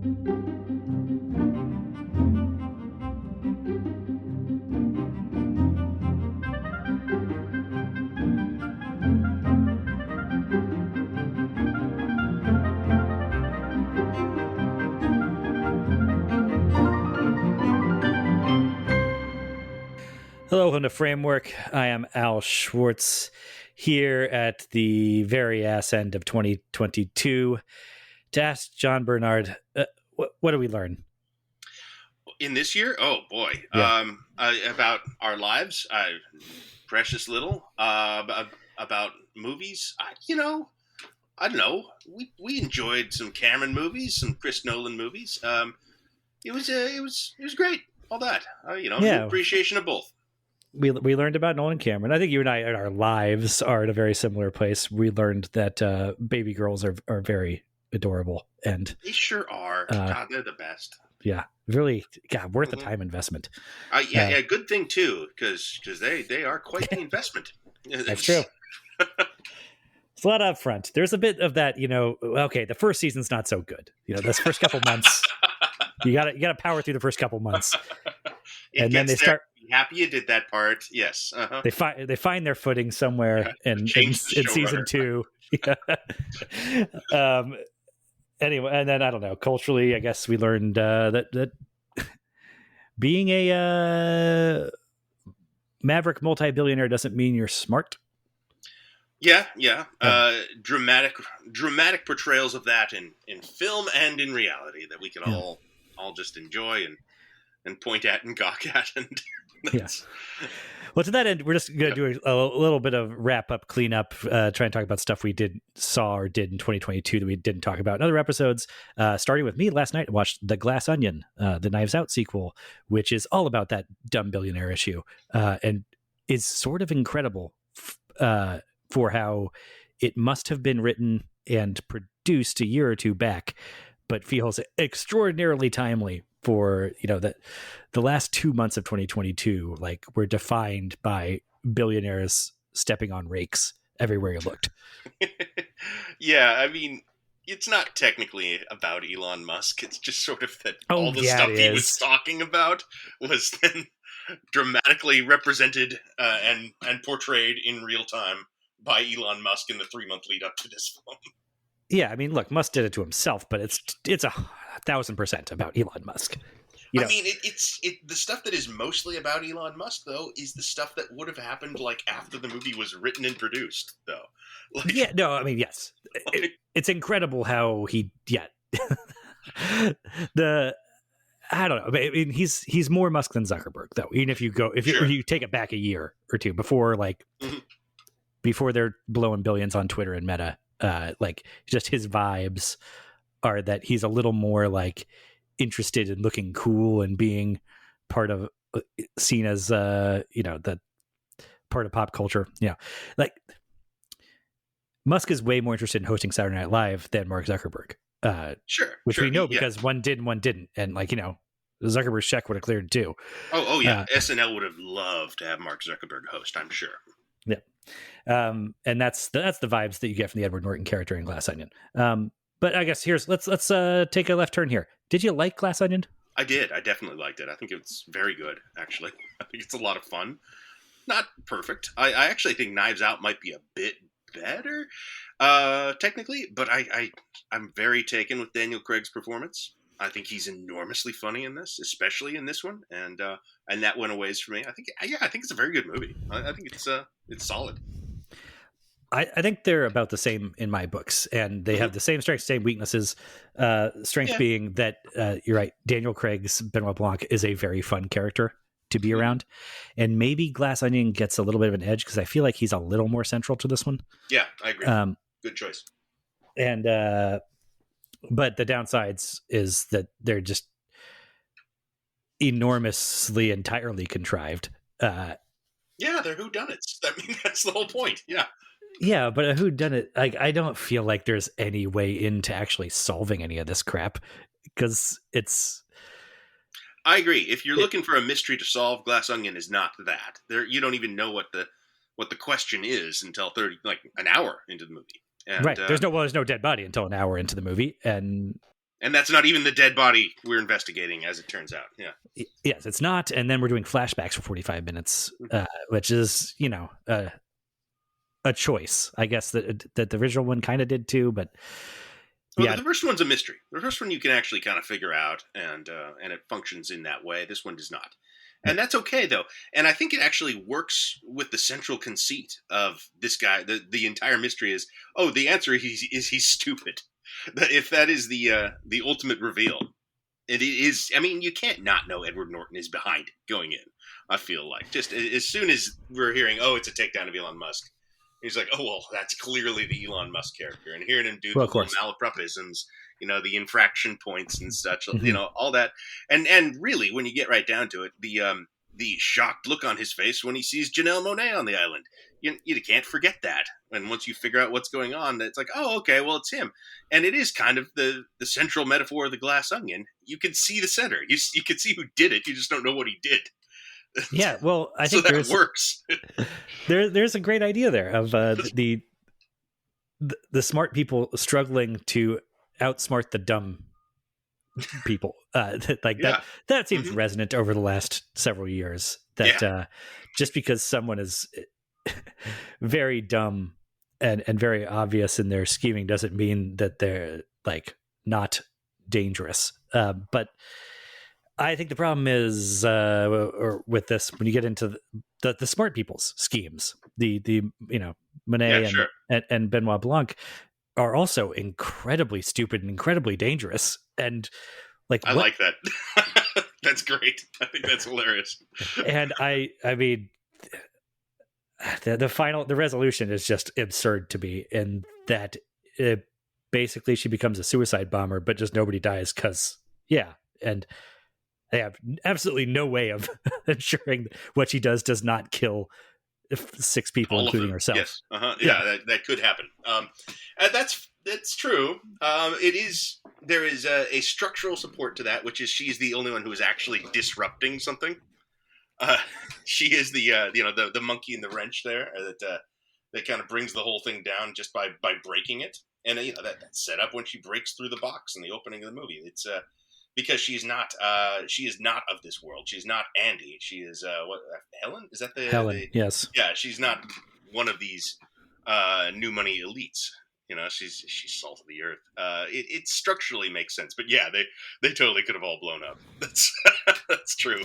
Hello, welcome to Framework. I am Al Schwartz here at the very ass end of 2022 to ask John Bernard, what do we learn? In this year? Oh, boy. Yeah. About our lives, precious little. About movies, I don't know. We enjoyed some Cameron movies, some Chris Nolan movies. It was great. All that. New appreciation of both. We learned about Nolan Cameron. I think you and I, our lives are at a very similar place. We learned that baby girls are very adorable, and they sure are. God, they're the best. Yeah, really, God, worth the time investment. Yeah, good thing too, because they are quite the investment. That's true. It's a lot up front. There's a bit of that, okay, the first season's not so good. This first couple months, you gotta power through the first couple months. And then they start happy you did that part. Yes. Uh-huh. They find their footing somewhere in season 2. Anyway, and then I don't know, culturally, I guess we learned that being a maverick multi-billionaire doesn't mean you're smart. Yeah. Dramatic portrayals of that in film and in reality that we can all just enjoy and point at and gawk at. And yes. Well, to that end, we're just going to do a little bit of wrap-up, cleanup, try and talk about stuff we saw or did in 2022 that we didn't talk about in other episodes. Starting with me, last night I watched The Glass Onion, the Knives Out sequel, which is all about that dumb billionaire issue, and is sort of incredible for how it must have been written and produced a year or two back, but feels extraordinarily timely for, that the last 2 months of 2022, were defined by billionaires stepping on rakes everywhere you looked. Yeah. I mean, it's not technically about Elon Musk. It's just sort of that all the stuff he was talking about was then dramatically represented and portrayed in real time by Elon Musk in the 3-month lead up to this film. Yeah, I mean, look, Musk did it to himself, but it's 1,000% about Elon Musk. I mean, it's the stuff that is mostly about Elon Musk, though, is the stuff that would have happened after the movie was written and produced, though. Yes, it's incredible how he I don't know. I mean, he's more Musk than Zuckerberg, though. Even if you take it back a year or two before before they're blowing billions on Twitter and Meta. Just his vibes are that he's a little more interested in looking cool and being part of seen as the part of pop culture. Musk is way more interested in hosting Saturday Night Live than Mark Zuckerberg. Which we know because one did and one didn't, and Zuckerberg's check would have cleared too. Oh yeah, SNL would have loved to have Mark Zuckerberg host, I'm sure. Yeah. And that's the vibes that you get from the Edward Norton character in Glass Onion. But I guess let's take a left turn here. Did you like Glass Onion? I did. I definitely liked it. I think it's very good, actually. I think it's a lot of fun. Not perfect. I actually think Knives Out might be a bit better, technically, but I'm very taken with Daniel Craig's performance. I think he's enormously funny in this, especially in this one, and that went a ways for me. I think it's a very good movie. I think it's solid. I think they're about the same in my books, and they have the same strengths, same weaknesses. Strength being that you're right, Daniel Craig's Benoit Blanc is a very fun character to be around, and maybe Glass Onion gets a little bit of an edge because I feel like he's a little more central to this one. Yeah, I agree. Good choice. And but the downsides is that they're just enormously entirely contrived. They're whodunits. I mean, that's the whole point. Yeah. Yeah, but a whodunit, I don't feel like there's any way into actually solving any of this crap because it's. I agree. If you're looking for a mystery to solve, Glass Onion is not that. You don't even know what the question is until an hour into the movie. And, right. There's no dead body until an hour into the movie, and And that's not even the dead body we're investigating, as it turns out. Yeah. Yes, it's not. And then we're doing flashbacks for 45 minutes, which is, a choice, I guess, that the original one kind of did too. But well, the first one's a mystery. The first one you can actually kind of figure out, and it functions in that way. This one does not. And that's okay, though. And I think it actually works with the central conceit of this guy. The entire mystery is, the answer is he's stupid. If that is the ultimate reveal, it is. I mean, you can't not know Edward Norton is behind going in. I feel like just as soon as we're hearing, it's a takedown of Elon Musk, he's like, that's clearly the Elon Musk character, and hearing him do the malapropisms, the infraction points and such, all that, and really, when you get right down to it, the shocked look on his face when he sees Janelle Monáe on the island. You can't forget that. And once you figure out what's going on, it's like, okay, well, it's him. And it is kind of the central metaphor of the glass onion. You can see the center. You can see who did it. You just don't know what he did. Yeah, well, I think that works. There's a great idea there of the smart people struggling to outsmart the dumb people. That seems resonant over the last several years. That just because someone is very dumb and very obvious in their scheming doesn't mean that they're like not dangerous. But I think the problem is with this, when you get into the smart people's schemes, the Monet and Benoit Blanc are also incredibly stupid and incredibly dangerous. And I like that. That's great. I think that's hilarious. And I mean, the resolution is just absurd to me, in that basically she becomes a suicide bomber, but just nobody dies because and they have absolutely no way of ensuring what she does not kill 6 people, including herself. Yes. That could happen. That's true. There is a structural support to that, which is she's the only one who is actually disrupting something. She is the monkey in the wrench there that kind of brings the whole thing down just by breaking it. And that's set up when she breaks through the box in the opening of the movie. It's because she is not of this world. She's not Andy. She is Helen? Is that Helen? Yes. Yeah, she's not one of these new money elites. She's salt of the earth. It structurally makes sense, but they totally could have all blown up. That's true.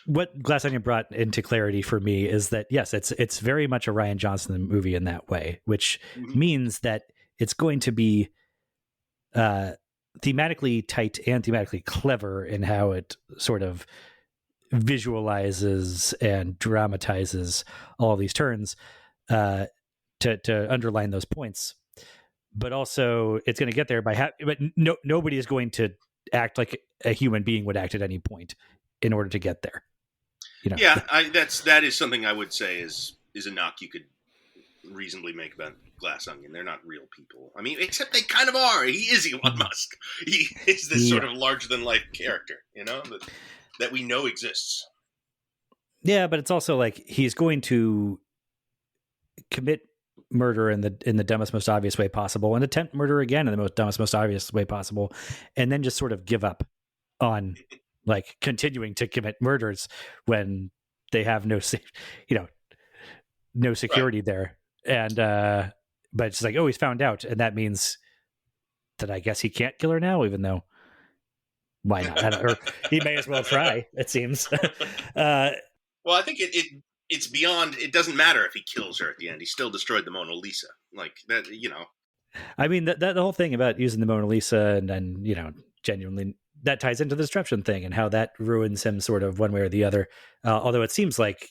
What Glass Onion brought into clarity for me is that yes, it's very much a Rian Johnson movie in that way, which means that it's going to be thematically tight and thematically clever in how it sort of visualizes and dramatizes all these turns to underline those points. But also, it's going to get there by nobody is going to act like a human being would act at any point in order to get there. Yeah, that is something I would say is a knock you could reasonably make about Glass Onion. They're not real people. I mean, except they kind of are. He is Elon Musk. He is this sort of larger than life character, that we know exists. Yeah, but it's also like he's going to commit murder in the dumbest, most obvious way possible, and attempt murder again in the dumbest, most obvious way possible, and then just sort of give up on like continuing to commit murders when they have no security there. And but it's like, he's found out, and that means that I guess he can't kill her now, even though why not? Or he may as well try, it seems. Well, I think it's beyond. It doesn't matter if he kills her at the end. He still destroyed the Mona Lisa. Like that, I mean, that the whole thing about using the Mona Lisa and genuinely that ties into the disruption thing and how that ruins him sort of one way or the other. Although it seems like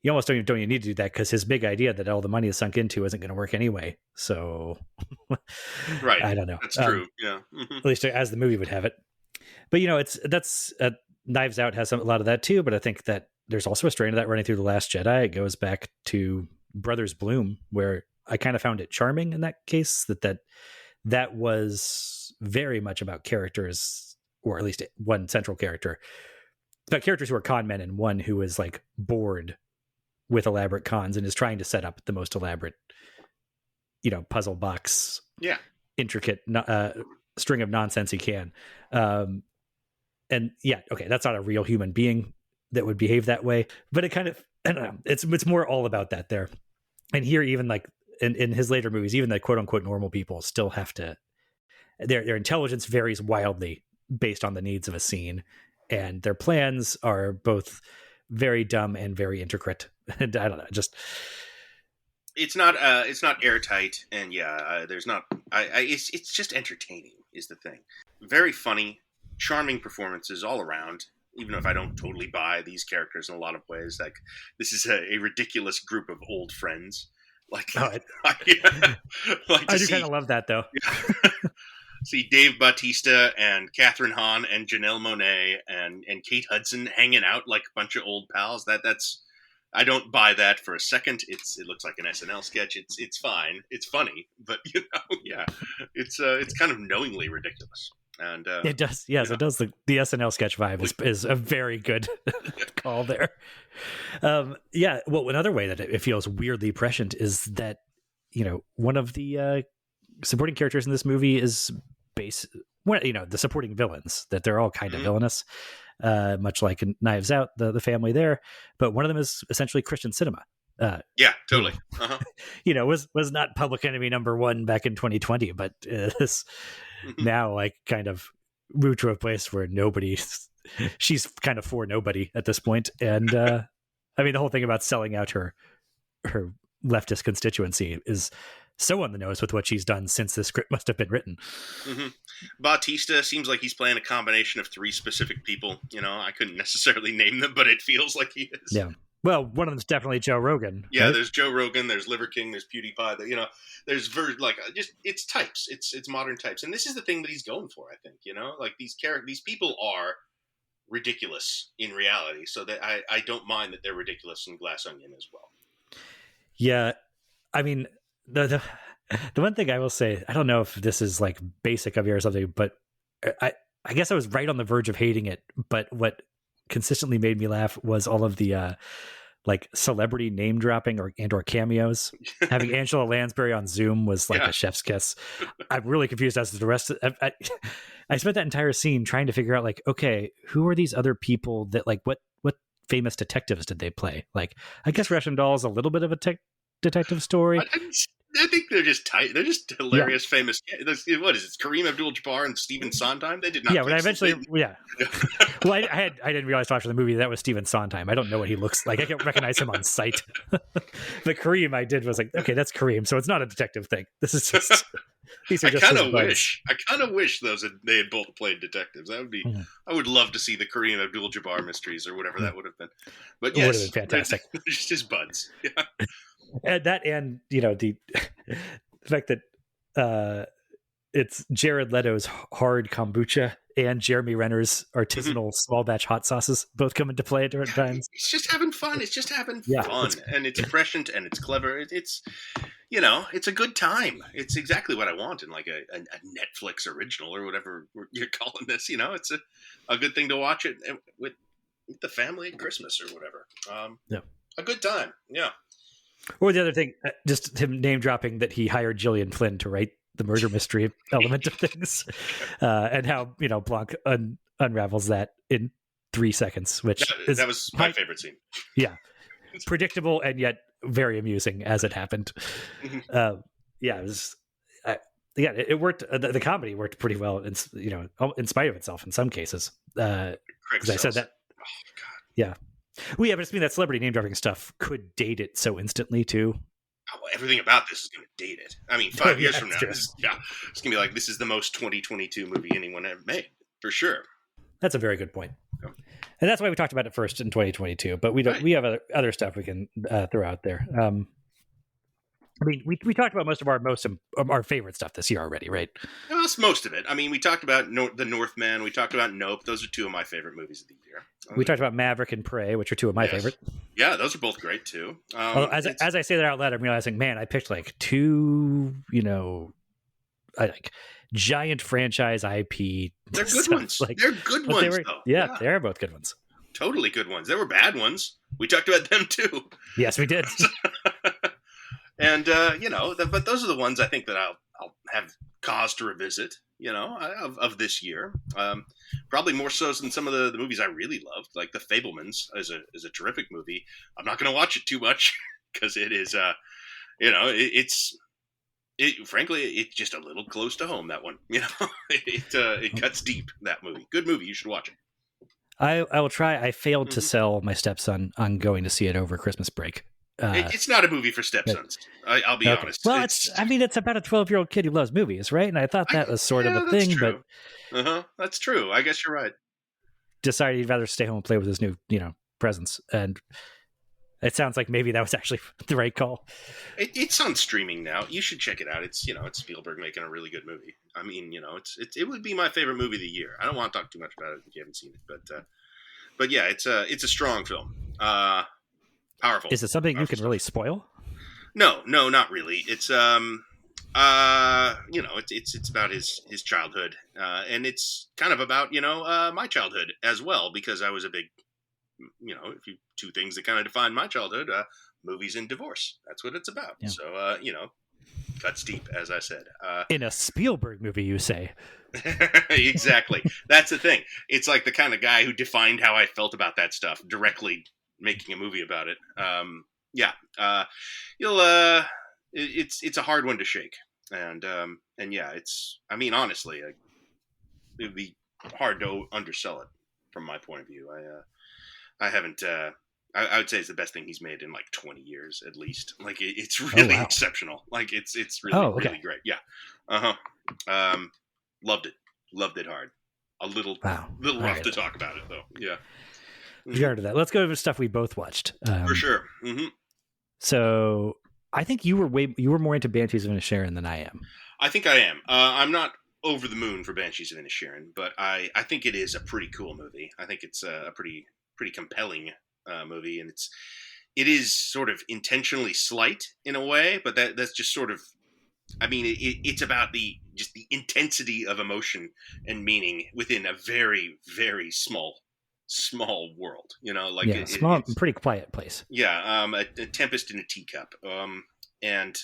you almost don't even need to do that, because his big idea that all the money is sunk into isn't going to work anyway. So, right, I don't know. That's true. Yeah, at least as the movie would have it. But that's Knives Out has a lot of that too. But I think that there's also a strain of that running through The Last Jedi. It goes back to Brothers Bloom, where I kind of found it charming in that case that was very much about characters, or at least one central character, about characters who are con men and one who is like bored with elaborate cons and is trying to set up the most elaborate, puzzle box, intricate string of nonsense he can. And yeah, okay, that's not a real human being that would behave that way, but it kind of, I don't know, it's more all about that there. And here, even like in his later movies, even the quote unquote normal people still have to, their intelligence varies wildly based on the needs of a scene, and their plans are both very dumb and very intricate. And I don't know, just it's not airtight, and there's not. It's just entertaining is the thing. Very funny, charming performances all around. Even if I don't totally buy these characters in a lot of ways, like this is a ridiculous group of old friends. Like, I do kind of love that though. Yeah. See Dave Bautista and Catherine Hahn and Janelle Monáe and Kate Hudson hanging out like a bunch of old pals. That's I don't buy that for a second. It looks like an SNL sketch. It's fine. It's funny, but it's kind of knowingly ridiculous. And it does, yes, it does. The SNL sketch vibe is a very good call there. Well, another way that it feels weirdly prescient is that one of the supporting characters in this movie is the supporting villains, that they're all kind of villainous, much like in Knives Out, the family there. But one of them is essentially Christian cinema. Yeah, totally. Was not public enemy number one back in 2020, but this now like kind of moved to a place where she's kind of for nobody at this point. And I mean, the whole thing about selling out her leftist constituency is so on the nose with what she's done since the script must have been written. Bautista seems like he's playing a combination of three specific people. I couldn't necessarily name them, but it feels like he is. Yeah. Well, one of them's definitely Joe Rogan. Yeah, right? There's Joe Rogan, there's Liver King, there's PewDiePie. There's it's types. It's modern types, and this is the thing that he's going for. I think like these people are ridiculous in reality, so that I don't mind that they're ridiculous in Glass Onion as well. Yeah, I mean the one thing I will say, I don't know if this is like basic of you or something, but I guess I was right on the verge of hating it. But what consistently made me laugh was all of the like celebrity name dropping or cameos. Having Angela Lansbury on Zoom was like a chef's kiss. I'm really confused as to the rest of I spent that entire scene trying to figure out like, okay, who are these other people that like what famous detectives did they play? Like, I guess Russian Doll is a little bit of a detective story. I think they're just tight. They're just hilarious, famous. What is it? Kareem Abdul-Jabbar and Stephen Sondheim. They did not. Yeah, but I eventually, Well, I didn't realize watching the movie that was Stephen Sondheim. I don't know what he looks like. I can't recognize him on sight. The Kareem I did was like, okay, that's Kareem. So it's not a detective thing. This is just. These are just. I kind of wish they had both played detectives. That would be. I would love to see the Kareem Abdul-Jabbar mysteries or whatever that would have been. But yes, it would have been fantastic. They're just his buds. Yeah. And the fact that it's Jared Leto's hard kombucha and Jeremy Renner's artisanal small batch hot sauces both come into play at different times. It's just having fun. It's just having fun, and it's prescient and it's clever. It's it's a good time. It's exactly what I want in like a Netflix original or whatever you're calling this. It's a good thing to watch it with the family at Christmas or whatever. A good time. Yeah. Or the other thing, just him name dropping that he hired Gillian Flynn to write the murder mystery element of things, and how Blanc unravels that in 3 seconds, which that was my favorite scene. Yeah, predictable and yet very amusing as it happened. It was. It worked. The comedy worked pretty well, in spite of itself in some cases. Because I said that. Oh God. Yeah. Well, yeah, but it's that celebrity name dropping stuff could date it so instantly too. Oh, everything about this is going to date it. I mean, 5 years from now, it's going to be like, this is the most 2022 movie anyone ever made, for sure. That's a very good point. Okay. And that's why we talked about it first in 2022. But we don't. Right. We have other stuff we can throw out there. I mean, we talked about most of our favorite stuff this year already, right? Well, that's most of it. I mean, we talked about The Northman. We talked about Nope. Those are two of my favorite movies of the year. We talked about Maverick and Prey, which are two of my favorite. Yeah, those are both great too. As I say that out loud, I'm realizing, man, I picked like two, like giant franchise IP. They're good ones. They're good ones, though. Yeah, they are both good ones. Totally good ones. There were bad ones. We talked about them too. Yes, we did. And but those are the ones I think that I'll have cause to revisit. of this year. Probably more so than some of the movies I really loved, like The Fabelmans is a terrific movie. I'm not going to watch it too much because it is, frankly, it's just a little close to home, that one. It cuts deep, that movie. Good movie. You should watch it. I will try. I failed to sell my stepson on going to see it over Christmas break. It's not a movie for stepsons. I'll be honest. Well, it's about a 12-year-old kid who loves movies, right? And I thought that was sort of a thing, true. But that's true. I guess you're right. Decided he'd rather stay home and play with his new, presents, and it sounds like maybe that was actually the right call. It's on streaming now. You should check it out. It's it's Spielberg making a really good movie. I mean, it would be my favorite movie of the year. I don't want to talk too much about it if you haven't seen it, but yeah, it's a strong film. Powerful. Is it something you can really spoil? No, not really. It's it's about his childhood, and it's kind of about my childhood as well, because I was a big two things that kind of define my childhood: movies and divorce. That's what it's about. Yeah. So cuts deep, as I said. In a Spielberg movie, you say? Exactly. That's the thing. It's like the kind of guy who defined how I felt about that stuff, directly making a movie about it. It's a hard one to shake, and yeah, honestly, it would be hard to undersell it from my point of view. I haven't. I would say it's the best thing he's made in like 20 years at least. Like it's really exceptional. Like it's really really great. Yeah. Loved it hard. A little rough to talk about it though. Yeah. Regard to that, let's go over stuff we both watched. For sure. Mm-hmm. So I think you were more into Banshees of Inisherin than I am. I think I am. I'm not over the moon for Banshees of Inisherin, but I think it is a pretty cool movie. I think it's a pretty compelling movie, and it is sort of intentionally slight in a way, but that's just sort of. I mean, it's about the intensity of emotion and meaning within a very, very small world, it's pretty quiet place. Yeah, a tempest in a teacup, and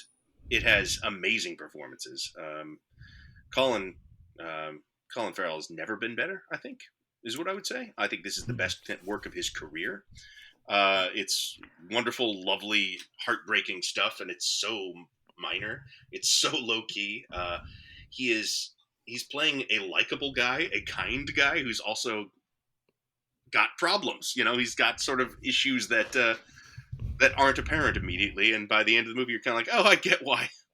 it has amazing performances. Colin Farrell has never been better, I think, is what I would say. I think this is the best work of his career. It's wonderful, lovely, heartbreaking stuff, and it's so minor. It's so low key. He's playing a likable guy, a kind guy who's also got problems. He's got sort of issues that aren't apparent immediately, and by the end of the movie you're kind of like, oh,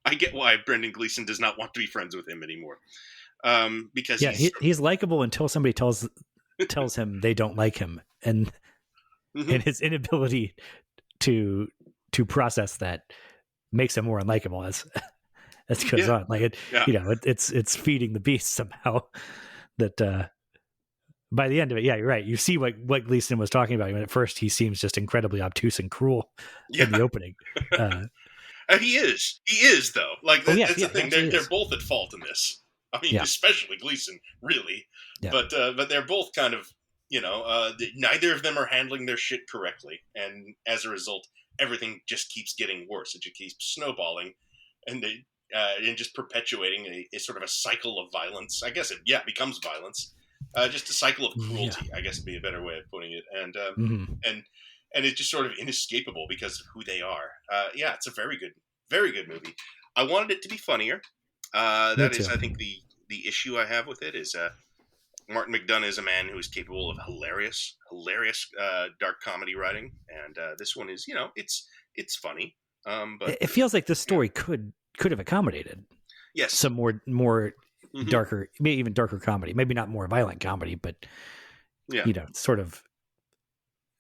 I get why Brendan Gleeson does not want to be friends with him anymore, because he's likable until somebody tells him they don't like him, and his inability to process that makes him more unlikable as goes on. Like it's feeding the beast somehow. That by the end of it, yeah, you're right. You see what Gleason was talking about. I mean, at first, he seems just incredibly obtuse and cruel in the opening. He is though. Like that's the thing. They're both at fault in this. I mean, especially Gleason, really. Yeah. But they're both kind of neither of them are handling their shit correctly, and as a result, everything just keeps getting worse. It just keeps snowballing, and just perpetuating a sort of a cycle of violence. I guess it becomes violence. Just a cycle of cruelty, I guess would be a better way of putting it, and it's just sort of inescapable because of who they are. It's a very good movie. I wanted it to be funnier. That is, I think, the issue I have with it is Martin McDonagh is a man who is capable of hilarious dark comedy writing, and this one is, it's funny. But it feels like this story could have accommodated some more darker, maybe even darker comedy. Maybe not more violent comedy, but sort of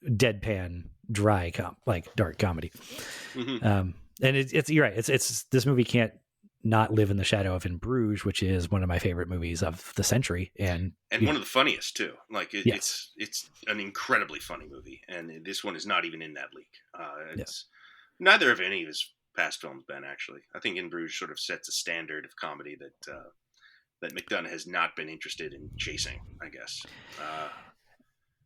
deadpan, dry dark comedy. And it's you're right. It's this movie can't not live in the shadow of In Bruges, which is one of my favorite movies of the century, and one of the funniest too. Like it's an incredibly funny movie, and this one is not even in that league. Neither of any of his past films been, actually. I think In Bruges sort of sets a standard of comedy that McDonagh has not been interested in chasing, I guess.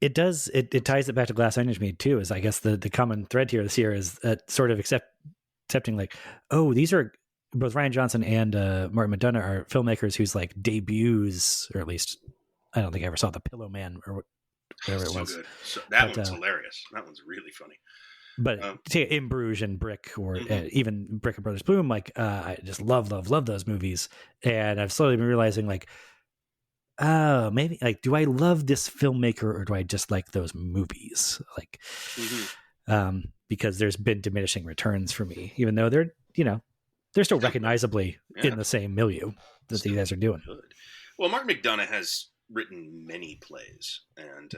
It does. It ties it back to Glass Onions made too. Is I guess the common thread here this year is sort of accepting like, oh, these are both Ryan Johnson and Martin McDonagh are filmmakers whose like debuts, or at least I don't think I ever saw The Pillow Man or whatever it was. Good. So that one's hilarious. That one's really funny. But In Bruges and Brick, or even Brick and Brothers Bloom, like I just love those movies, and I've slowly been realizing like, oh, maybe like, do I love this filmmaker or do I just like those movies? Like, because there's been diminishing returns for me, even though they're still recognizably in the same milieu that these guys are doing. Good. Well, Martin McDonagh has written many plays, and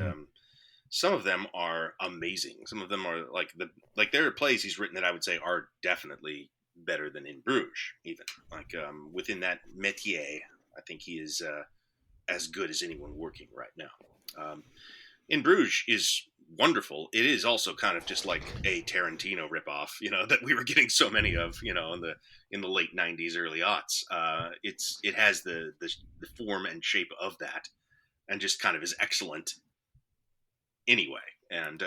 some of them are amazing. Some of them are like there are plays he's written that I would say are definitely better than In Bruges, even like within that métier. I think he is as good as anyone working right now. In Bruges is wonderful. It is also kind of just like a Tarantino ripoff, that we were getting so many of, in the late '90s, early aughts. It has the form and shape of that, and just kind of is excellent anyway. And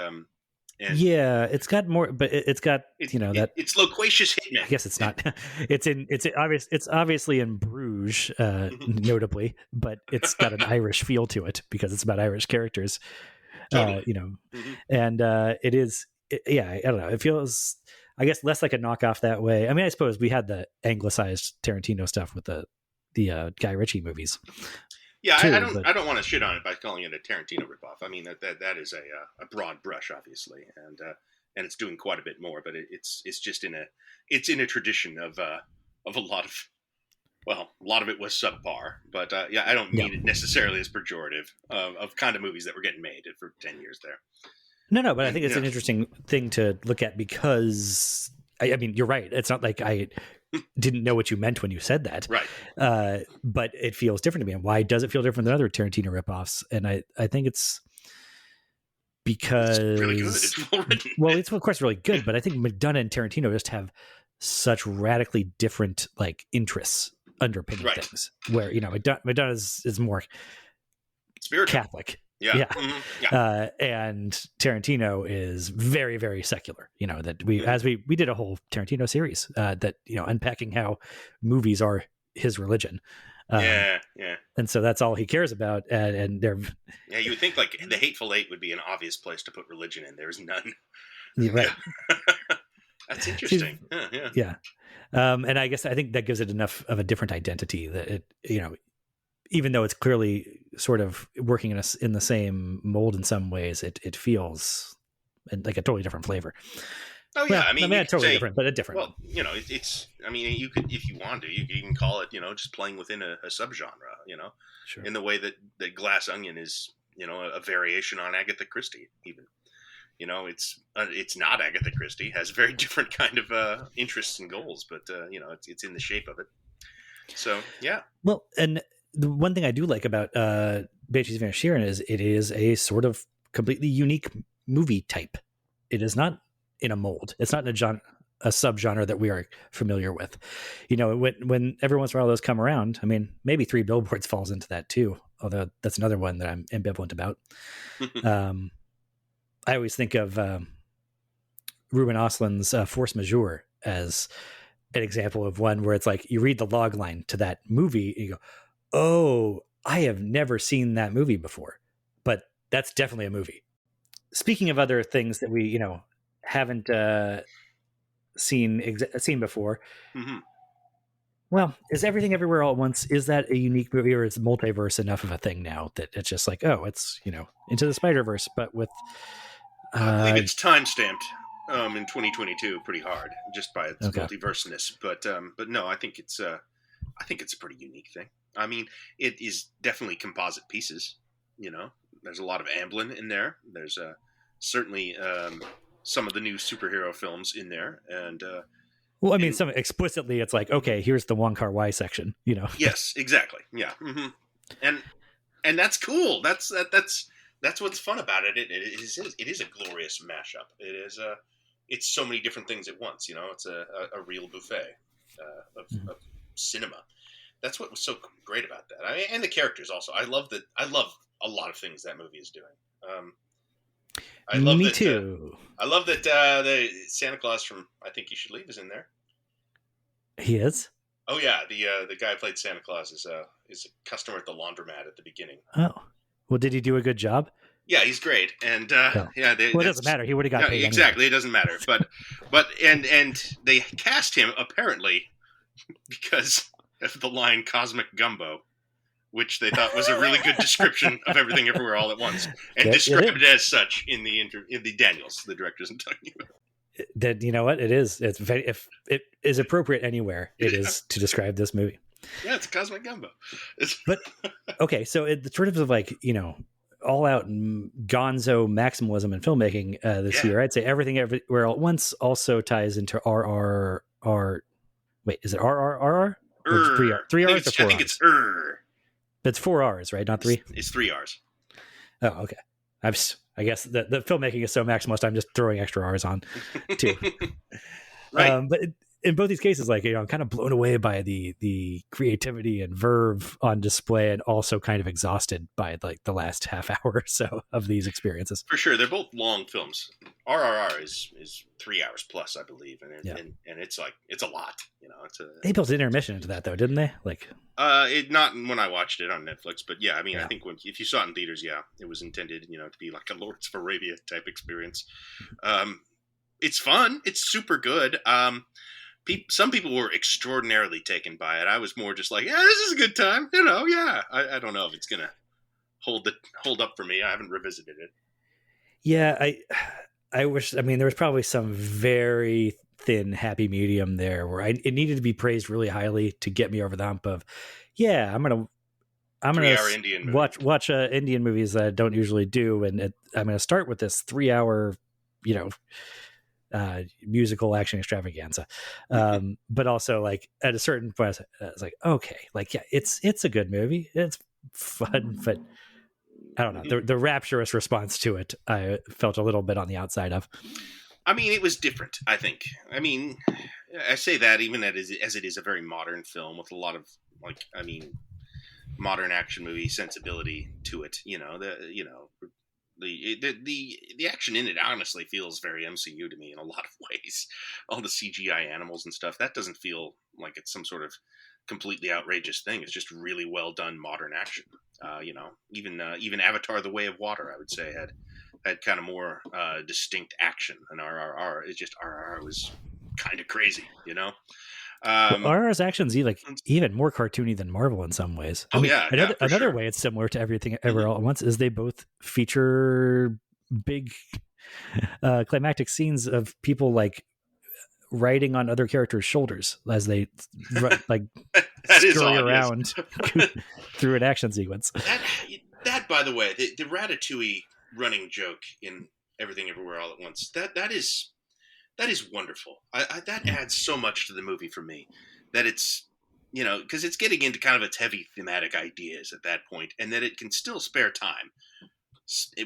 yeah, it's got more, but it's got that it's loquacious hitman. I guess it's not. It's obviously in Bruges, notably, but it's got an Irish feel to it because it's about Irish characters. Totally. And it is. I don't know. It feels, I guess, less like a knockoff that way. I mean, I suppose we had the anglicized Tarantino stuff with the Guy Ritchie movies. Yeah, too, I don't want to shit on it by calling it a Tarantino ripoff. I mean that is a broad brush, obviously, and it's doing quite a bit more. But it's just in a tradition of a lot of. Well, a lot of it was subpar, but I don't mean it necessarily as pejorative of kind of movies that were getting made for 10 years there. No, but I think it's an interesting thing to look at because, I mean, you're right. It's not like I didn't know what you meant when you said that. Right. But it feels different to me. And why does it feel different than other Tarantino ripoffs? And I think it's because... It's really good. It's well written. Well, it's of course really good, but I think McDonagh and Tarantino just have such radically different interests underpinning things, where McDonagh is more spiritual, Catholic, and Tarantino is very, very secular. That we did a whole Tarantino series that unpacking how movies are his religion. And so that's all he cares about. And they're you would think like The Hateful Eight would be an obvious place to put religion in. There's none. Right. That's interesting. Yeah. And I think that gives it enough of a different identity that it, even though it's clearly sort of working in the same mold in some ways, it feels like a totally different flavor. Oh yeah, well, totally different, but a different. Well, it's. I mean, you could, if you want to, you can call it, just playing within a subgenre. Sure. In the way that Glass Onion is, a variation on Agatha Christie, even. It's not Agatha Christie. Has very different kind of interests and goals, but it's in the shape of it. So yeah. Well, and the one thing I do like about Banshees of Inisherin is it is a sort of completely unique movie type. It is not in a mold. It's not in a subgenre that we are familiar with. When every once in a while those come around, I mean, maybe Three Billboards falls into that too. Although that's another one that I'm ambivalent about. I always think of Ruben Östlund's Force Majeure as an example of one where it's like you read the log line to that movie and you go, oh, I have never seen that movie before, but that's definitely a movie. Speaking of other things that we, haven't seen before, well, is Everything Everywhere All at Once, is that a unique movie, or is multiverse enough of a thing now that it's just like, oh, it's, Into the Spider-Verse, but with... I believe it's time-stamped in 2022 pretty hard, just by its multiverseness. But no, I think it's a pretty unique thing. I mean, it is definitely composite pieces. There's a lot of Amblin in there. There's certainly some of the new superhero films in there, and well, I mean, some explicitly, it's like, okay, here's the Wong Kar-wai section. Yes, exactly. Yeah, and that's cool. That's what's fun about it. It is a glorious mashup. It's so many different things at once. It's a real buffet of cinema. That's what was so great about that. And the characters also. I love a lot of things that movie is doing. Me too. I love that the Santa Claus from I Think You Should Leave is in there. He is. Oh yeah, the guy who played Santa Claus is a customer at the laundromat at the beginning. Oh, well, did he do a good job? Yeah, he's great, and Oh, yeah, well, it doesn't matter. He would have got no, paid anyway. exactly. It doesn't matter, but and they cast him apparently because of the line "cosmic gumbo," which they thought was a really good description of Everything Everywhere All at Once, and described it as such in the Daniels, the directors I'm talking about. That, you know what it is. It's very, if it is appropriate anywhere, it is to describe this movie. Yeah, it's a cosmic gumbo. But okay, so in terms of like, you know, all out gonzo maximalism in filmmaking this year, I'd say Everything Everywhere All at Once also ties into RRR. Wait, is it RRR? Or three R's or 4 R's? I think it's It's 4 R's, right? Not 3? It's 3 R's. Oh, okay. I guess the filmmaking is so maximalist, I'm just throwing extra R's on too. Right. But in both these cases, like, you know, I'm kind of blown away by the creativity and verve on display, and also kind of exhausted by like the last half hour or so of these experiences. For sure, they're both long films. RRR is 3 hours plus, I believe, and it's like it's a lot. You know, they built an intermission into that though, didn't they? Like, not when I watched it on Netflix, but yeah, I mean, I think if you saw it in theaters, yeah, it was intended, you know, to be like a Lawrence of Arabia type experience. It's fun. It's super good. Some people were extraordinarily taken by it. I was more just like, yeah, this is a good time. You know, yeah. I don't know if it's gonna hold up for me. I haven't revisited it. Yeah, I wish. I mean, there was probably some very thin happy medium there where it needed to be praised really highly to get me over the hump of, yeah, I'm gonna watch Indian movies that I don't usually do, and I'm gonna start with this 3-hour, you know, musical action extravaganza. But also, like, at a certain point I was like, okay, like, yeah, it's a good movie, it's fun, but I don't know, the rapturous response to it I felt a little bit on the outside of. I mean, it was different, I think. I mean, I say that even as it is a very modern film with a lot of, like, I mean, modern action movie sensibility to it. You know, the action in it honestly feels very MCU to me in a lot of ways. All the CGI animals and stuff, that doesn't feel like it's some sort of completely outrageous thing. It's just really well done modern action. You know, even Avatar: The Way of Water, I would say, had kind of more distinct action than RRR. It's just RRR was kind of crazy, you know. RRR's action's even more cartoony than Marvel in some ways. Another way it's similar to Everything Everywhere All at Once is they both feature big climactic scenes of people like riding on other characters' shoulders as they like scurry around through an action sequence. That by the way, the Ratatouille running joke in Everything Everywhere All at Once, that is wonderful. That adds so much to the movie for me, that it's, you know, because it's getting into kind of its heavy thematic ideas at that point, and that it can still spare time,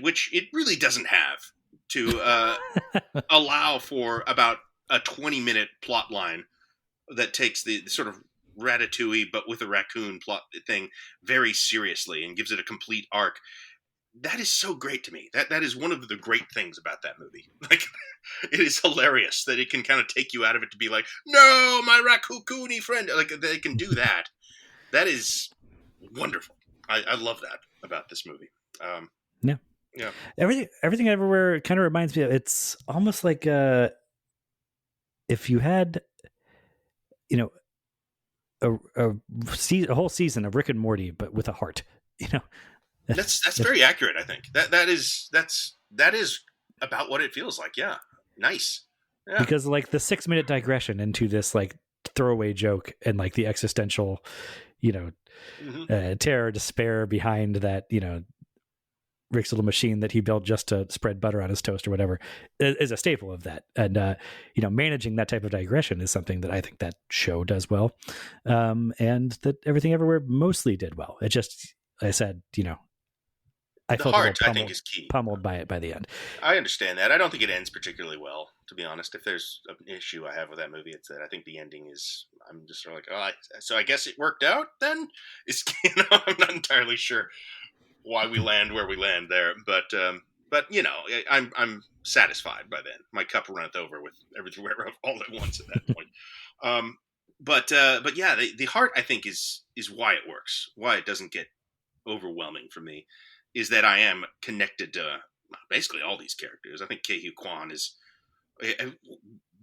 which it really doesn't have, to allow for about a 20-minute plot line that takes the sort of Ratatouille but with a raccoon plot thing very seriously and gives it a complete arc. That is so great to me. That is one of the great things about that movie. Like, it is hilarious that it can kind of take you out of it to be like, no, my raccoony friend. Like, they can do that. That is wonderful. I love that about this movie. Yeah. Everything Everywhere kind of reminds me of, it's almost like if you had, you know, a whole season of Rick and Morty, but with a heart, you know. That's very accurate. I think that is about what it feels like. Yeah, nice. Yeah. Because like the 6-minute digression into this like throwaway joke and like the existential, you know, terror, despair behind that, you know, Rick's little machine that he built just to spread butter on his toast or whatever is a staple of that. And, you know, managing that type of digression is something that I think that show does well. And that Everything Everywhere mostly did well. It just, I said, you know, I felt heart, I think, is key. Pummeled by it by the end. I understand that. I don't think it ends particularly well, to be honest. If there's an issue I have with that movie, it's that I think the ending is, I'm just sort of like, so I guess it worked out then? It's, you know, I'm not entirely sure why we land where we land there, but you know, I'm satisfied by then. My cup runneth over with Everywhere All at Once at that point. but yeah, the heart, I think, is why it works. Why it doesn't get overwhelming for me is that I am connected to basically all these characters. I think Ke-Huy Quan is,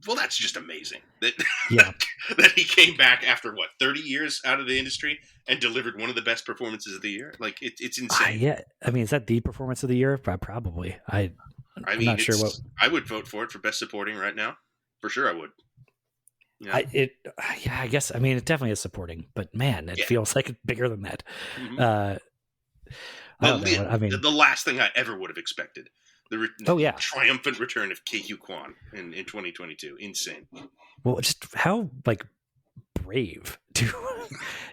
well, that's just amazing that Yeah. that he came back after what 30 years out of the industry and delivered one of the best performances of the year. Like it's insane. Yeah. I mean, is that the performance of the year? Probably. I'm mean, not sure what. I would vote for it for best supporting right now. For sure, I would. Yeah. Yeah, I guess. I mean, it definitely is supporting, but man, it feels like it's bigger than that. Mm-hmm. I don't know. I mean, the last thing I ever would have expected. The triumphant return of Ke-Huy Quan in 2022. Insane. Well, just how like brave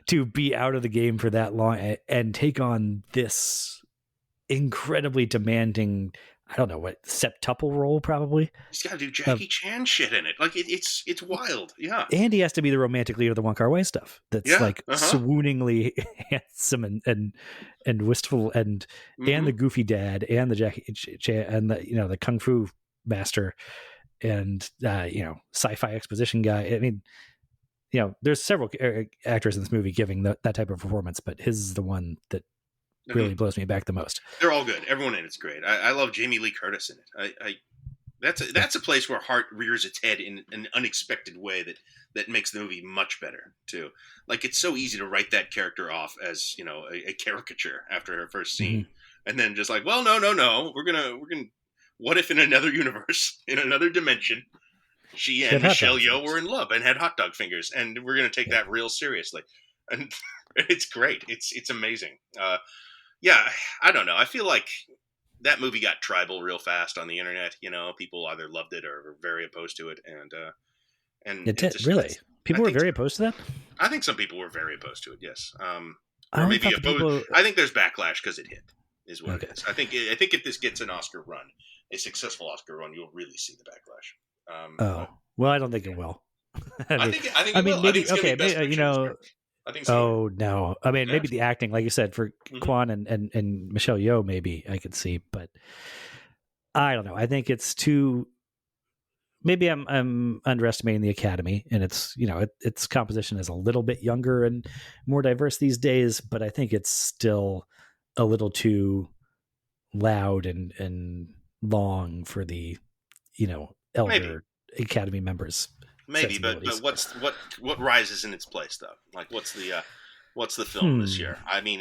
to be out of the game for that long and take on this incredibly demanding, I don't know what, septuple role probably. He's got to do Jackie Chan shit in it. Like it's wild. Yeah. And he has to be the romantic lead of the Wong Kar-wai stuff. That's swooningly handsome and wistful and the goofy dad and the Jackie Chan and the the kung fu master and sci-fi exposition guy. I mean, there's several actors in this movie giving that type of performance, but his is the one that really blows me back the most. They're all good. Everyone in it's great. I love Jamie Lee Curtis in it. That's a place where heart rears its head in an unexpected way that makes the movie much better too. Like it's so easy to write that character off as a caricature after her first scene, and then just like, well, no, we're gonna. What if in another universe, in another dimension, she and Michelle Yeoh were in love and had hot dog fingers, and we're gonna take that real seriously, and it's great. It's amazing. Yeah, I don't know. I feel like that movie got tribal real fast on the internet. People either loved it or were very opposed to it, and it did, really. People were very opposed to that. I think some people were very opposed to it. Yes, or maybe opposed. I think there's backlash because it hit. Is what it is. I think if this gets an Oscar run, a successful Oscar run, you'll really see the backlash. Well, I don't think it will. I think maybe okay. I think so. Oh no! I mean, maybe the acting, like you said, for Quan and Michelle Yeoh, maybe I could see, but I don't know. I think it's too. Maybe I'm underestimating the Academy, and it's its composition is a little bit younger and more diverse these days, but I think it's still a little too loud and long for the elder Academy members. Maybe, but what rises in its place though? Like what's the film this year? I mean,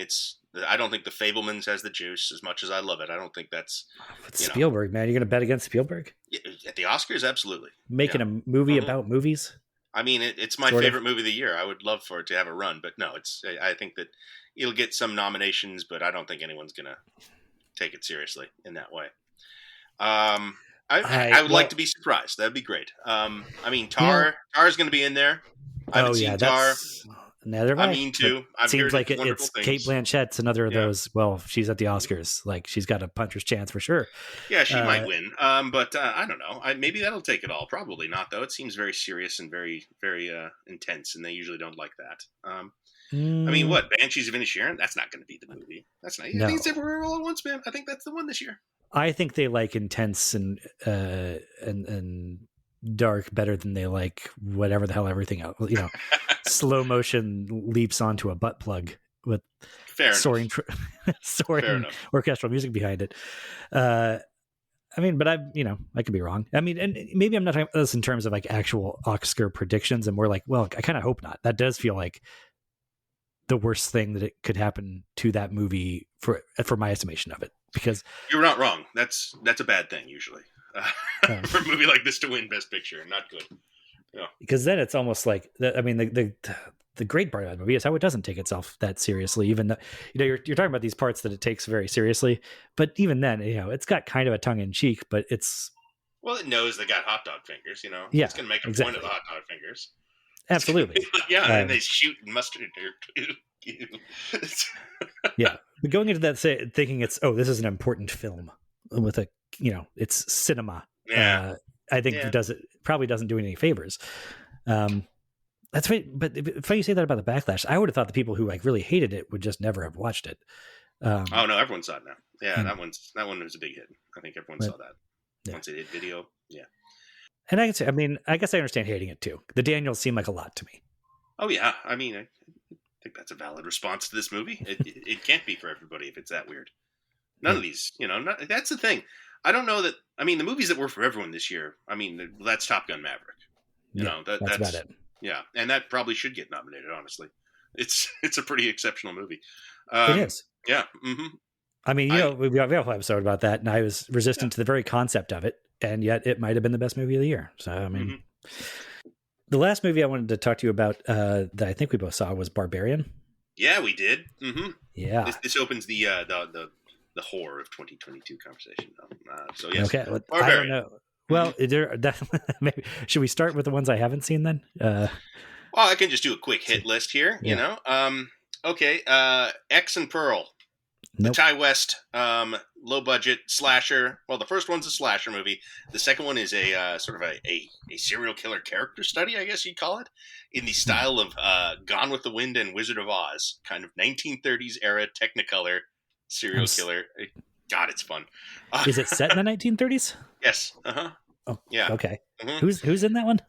I don't think The Fabelmans has the juice as much as I love it. I don't think that's Spielberg, man. You're going to bet against Spielberg at the Oscars? Absolutely. Making a movie about movies. I mean, it's my favorite movie of the year. I would love for it to have a run, but no, I think that it'll get some nominations, but I don't think anyone's going to take it seriously in that way. I would like to be surprised. That'd be great. I mean, Tar's going to be in there. I haven't seen Tar. Neither I mean, too. Seems like it's Kate Blanchett's another of those. Well, she's at the Oscars. Like she's got a puncher's chance for sure. Yeah, she might win. But I don't know. Maybe that'll take it all. Probably not, though. It seems very serious and very, very intense, and they usually don't like that. I mean, what Banshees of Inisherin? That's not going to be the movie. That's not. I think it's Everywhere All at Once, man. I think that's the one this year. I think they like intense and dark better than they like whatever the hell everything else. Slow motion leaps onto a butt plug with soaring orchestral music behind it. I mean, but I could be wrong. I mean, and maybe I'm not talking about this in terms of like actual Oscar predictions, and more like, well, I kind of hope not. That does feel like the worst thing that it could happen to that movie for my estimation of it, because you're not wrong. That's a bad thing usually for a movie like this to win Best Picture. Not good. Yeah. Because then it's almost like the great part of that movie is how it doesn't take itself that seriously. Even though you're talking about these parts that it takes very seriously, but even then, it's got kind of a tongue in cheek. But it knows they got hot dog fingers. Yeah, it's gonna make a point of the hot dog fingers. Absolutely. And they shoot mustard. Yeah, but going into that thinking this is an important film with a it's cinema. Yeah. I think probably doesn't do any favors. That's right. But funny you say that about the backlash. I would have thought the people who like really hated it would just never have watched it. Oh no, everyone saw it now. Yeah, that one was a big hit. I think everyone saw that once it hit video. Yeah. And I guess I understand hating it too. The Daniels seem like a lot to me. Oh yeah, I mean, I think that's a valid response to this movie. It can't be for everybody if it's that weird. None of Yeah. these, that's the thing. I don't know that. I mean, the movies that were for everyone this year. I mean, that's Top Gun Maverick. Yeah, that's about That's it. yeah, and that probably should get nominated. Honestly, it's a pretty exceptional movie. It is. Yeah. Hmm. I mean, I we have a whole episode about that, and I was yeah. resistant to the very concept of it, and yet it might have been the best movie of the year. So, I mean, Hmm. the last movie I wanted to talk to you about that I think we both saw was Barbarian. Yeah, we did. Hmm. Yeah. This opens the horror of 2022 conversation. So yes, Okay. Well, I don't Barbarian. know. Hmm. Well, there definitely. Maybe should we start with the ones I haven't seen then? Well, I can just do a quick hit list here. Yeah. Okay. X and Pearl. The Nope. Ty West low budget slasher. Well, the first one's a slasher movie. The second one is a sort of a serial killer character study, I guess you'd call it, in the style of Gone with the Wind and Wizard of Oz, kind of 1930s era Technicolor serial killer. God, it's fun. Is it set in the 1930s? Yes. Uh huh. Oh, Yeah. okay. Hmm. Who's in that one?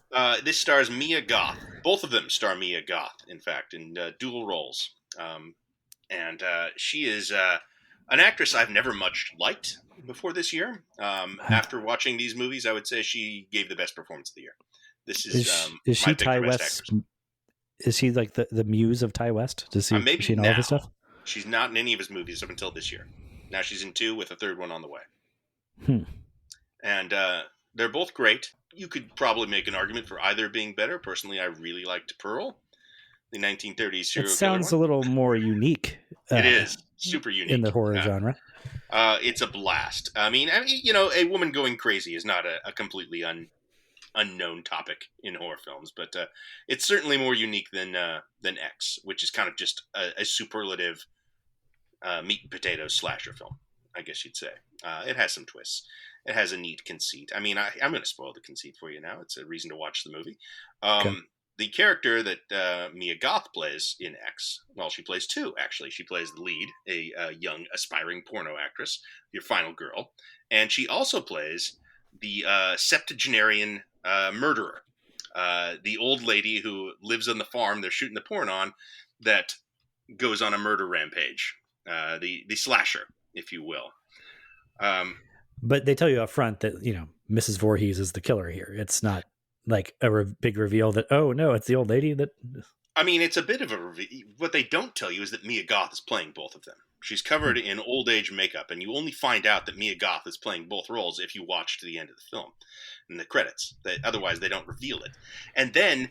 This stars Mia Goth. Both of them star Mia Goth, in fact, in dual roles. And she is an actress I've never much liked before this year. After watching these movies, I would say she gave the best performance of the year. This is Is my she pick for Ty best West? actress. Is she like the muse of Ty West? Is Maybe she in all of his now. stuff? She's not in any of his movies up until this year. Now she's in 2 with a third one on the way. Hmm. And they're both great. You could probably make an argument for either being better. Personally, I really liked Pearl, the 1930s serial It killer sounds one. a little more unique. It is super unique in the horror genre. It's a blast. I mean, a woman going crazy is not a completely unknown topic in horror films, but it's certainly more unique than X, which is kind of just a superlative meat and potatoes slasher film, I guess you'd say. It has some twists. It has a neat conceit. I mean, I'm going to spoil the conceit for you now. It's a reason to watch the movie. Okay. The character that Mia Goth plays in X, well, she plays 2, actually. She plays the lead, a young, aspiring porno actress, your final girl. And she also plays the septuagenarian murderer, the old lady who lives on the farm they're shooting the porn on that goes on a murder rampage, the slasher, if you will. But they tell you up front that, Mrs. Voorhees is the killer here. It's not like a big reveal that, oh, no, it's the old lady that... I mean, it's a bit of a reveal. What they don't tell you is that Mia Goth is playing both of them. She's covered in old age makeup, and you only find out that Mia Goth is playing both roles if you watch to the end of the film, in the credits. Otherwise, they don't reveal it. And then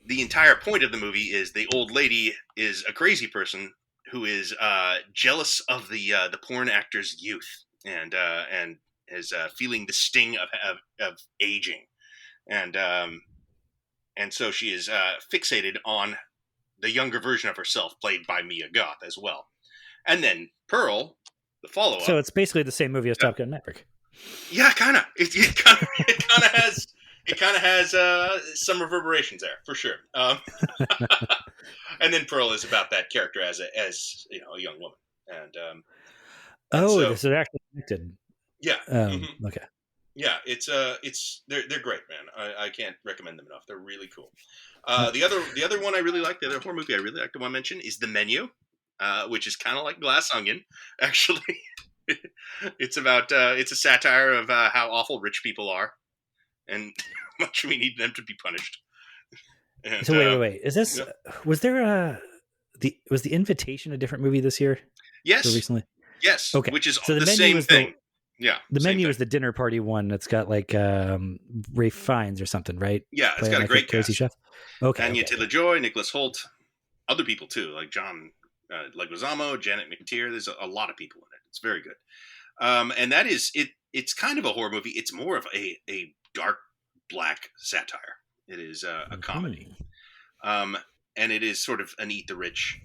the entire point of the movie is the old lady is a crazy person who is jealous of the porn actor's youth and is feeling the sting of aging, and so she is fixated on the younger version of herself, played by Mia Goth as well. And then Pearl, the follow-up. So it's basically the same movie as Top Gun Maverick. Yeah, kind of. It kind of has some reverberations there for sure. And then Pearl is about that character as a young woman, and so they're actually connected. Yeah. Okay. Yeah, they're great, man. I can't recommend them enough. They're really cool. The other one I really like, the other horror movie I really like to want to mention is The Menu, which is kind of like Glass Onion, actually. It's a satire of how awful rich people are, and how much we need them to be punished. And, so wait. Is this was there was The Invitation a different movie this year? Yes. Or recently. Yes. Okay. Which is so the same thing. Yeah. The Menu is the dinner party one that's got like Ralph Fiennes or something, right? Yeah, it's got a great crazy chef. Okay. Anya Taylor-Joy, Nicholas Hoult, other people too, like John Leguizamo, Janet McTeer. There's a lot of people in it. It's very good. And that is it. It's kind of a horror movie. It's more of a dark black satire. It is a comedy, and it is sort of an eat the rich,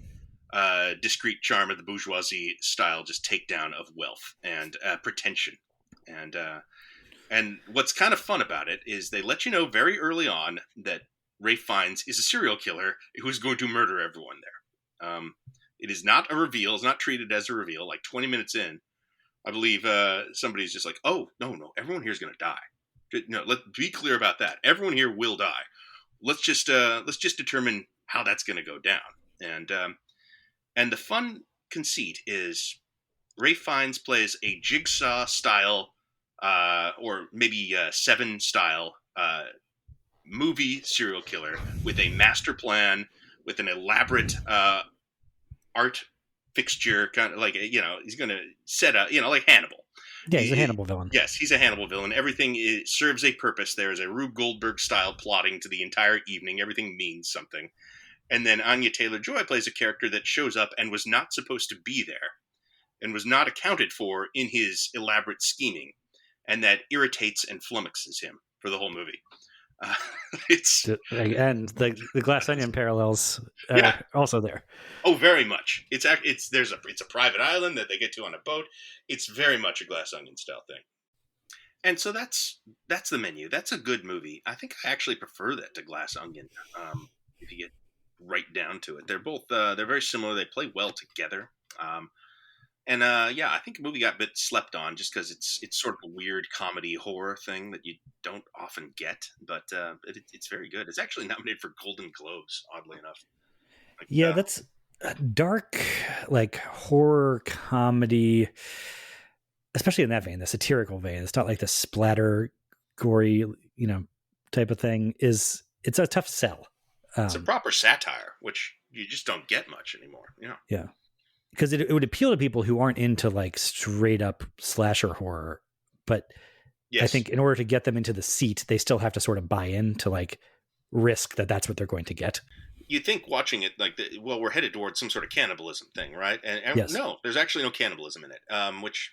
discreet charm of the bourgeoisie style, just takedown of wealth and pretension. And what's kind of fun about it is they let you know very early on that Ralph Fiennes is a serial killer who is going to murder everyone there. It is not a reveal. It's not treated as a reveal. Like 20 minutes in, I believe somebody's just like, "Oh no, everyone here is going to die." No, let's be clear about that. Everyone here will die. Let's just determine how that's going to go down. And the fun conceit is Ralph Fiennes plays a Jigsaw style, or maybe Seven style movie serial killer with a master plan, with an elaborate art fixture, kind of like, he's going to set up, like Hannibal. Yeah, he's a Hannibal villain. Yes, he's a Hannibal villain. Everything serves a purpose. There is a Rube Goldberg style plotting to the entire evening. Everything means something. And then Anya Taylor-Joy plays a character that shows up and was not supposed to be there and was not accounted for in his elaborate scheming, and that irritates and flummoxes him for the whole movie. And the Glass Onion parallels are also there. Oh, very much. It's a private island that they get to on a boat. It's very much a Glass Onion style thing. And so that's the menu. That's a good movie. I think I actually prefer that to Glass Onion. If you get right down to it, they're both they're very similar. They play well together. I think the movie got a bit slept on just because it's sort of a weird comedy horror thing that you don't often get, but it's very good. It's actually nominated for Golden Globes, oddly enough. That's a dark, like, horror comedy, especially in that vein, the satirical vein. It's not like the splatter, gory, type of thing. It's a tough sell. It's a proper satire, which you just don't get much anymore. Yeah. Because it would appeal to people who aren't into like straight up slasher horror, but yes. I think in order to get them into the seat, they still have to sort of buy in to like risk that that's what they're going to get. You think watching it like, we're headed towards some sort of cannibalism thing, right? And yes. No, there's actually no cannibalism in it, which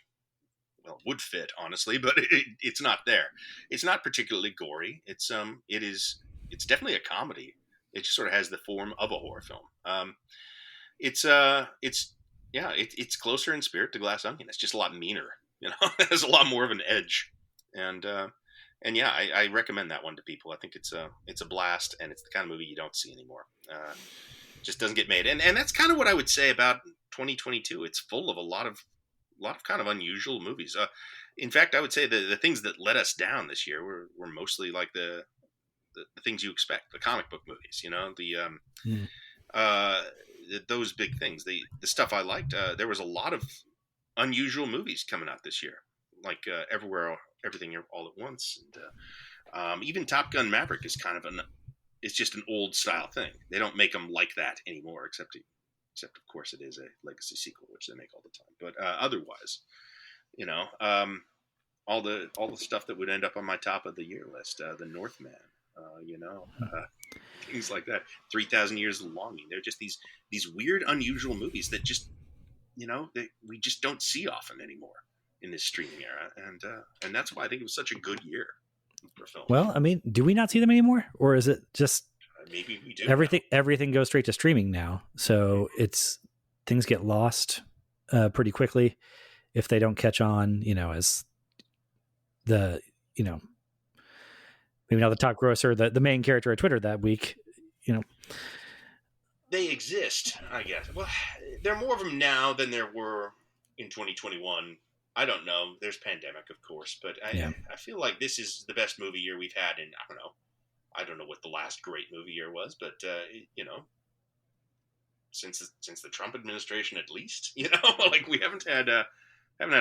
would fit honestly, but it's not there. It's not particularly gory. It's definitely a comedy. It just sort of has the form of a horror film. It's closer in spirit to Glass Onion. It's just a lot meaner, it has a lot more of an edge. I recommend that one to people. I think it's a blast, and it's the kind of movie you don't see anymore. Just doesn't get made. And that's kind of what I would say about 2022. It's full of a lot of kind of unusual movies. In fact, I would say the things that let us down this year were mostly like the things you expect, the comic book movies, those big things, the stuff I liked. There was a lot of unusual movies coming out this year, like Everywhere, Everything, All at Once, and even Top Gun Maverick is kind of it's just an old style thing. They don't make them like that anymore, except of course it is a legacy sequel, which they make all the time. But otherwise, all the stuff that would end up on my top of the year list, The Northman. Things like that. 3,000 Years of Longing. They're just these weird, unusual movies that just, we just don't see often anymore in this streaming era, and that's why I think it was such a good year for film. Well, I mean, do we not see them anymore, or is it just maybe we do? Everything goes straight to streaming now, so things get lost pretty quickly if they don't catch on. As the maybe not the top grosser, the main character of Twitter that week, They exist, I guess. Well, there are more of them now than there were in 2021. I don't know. There's pandemic, of course, but I feel like this is the best movie year we've had in, I don't know what the last great movie year was, but, since the Trump administration, at least, like we haven't had a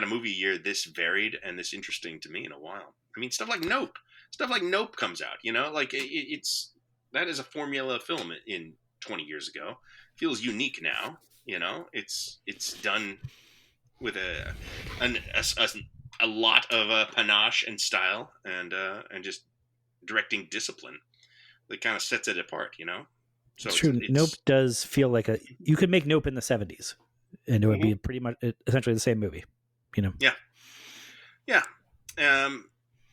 movie year this varied and this interesting to me in a while. I mean, stuff like Nope. Stuff like Nope comes out, like that is a formula film in 20 years ago. Feels unique now, it's done with a lot of panache and style and just directing discipline that kind of sets it apart, So it's true. Nope does feel like you could make Nope in the 70s and it would be pretty much essentially the same movie, Yeah.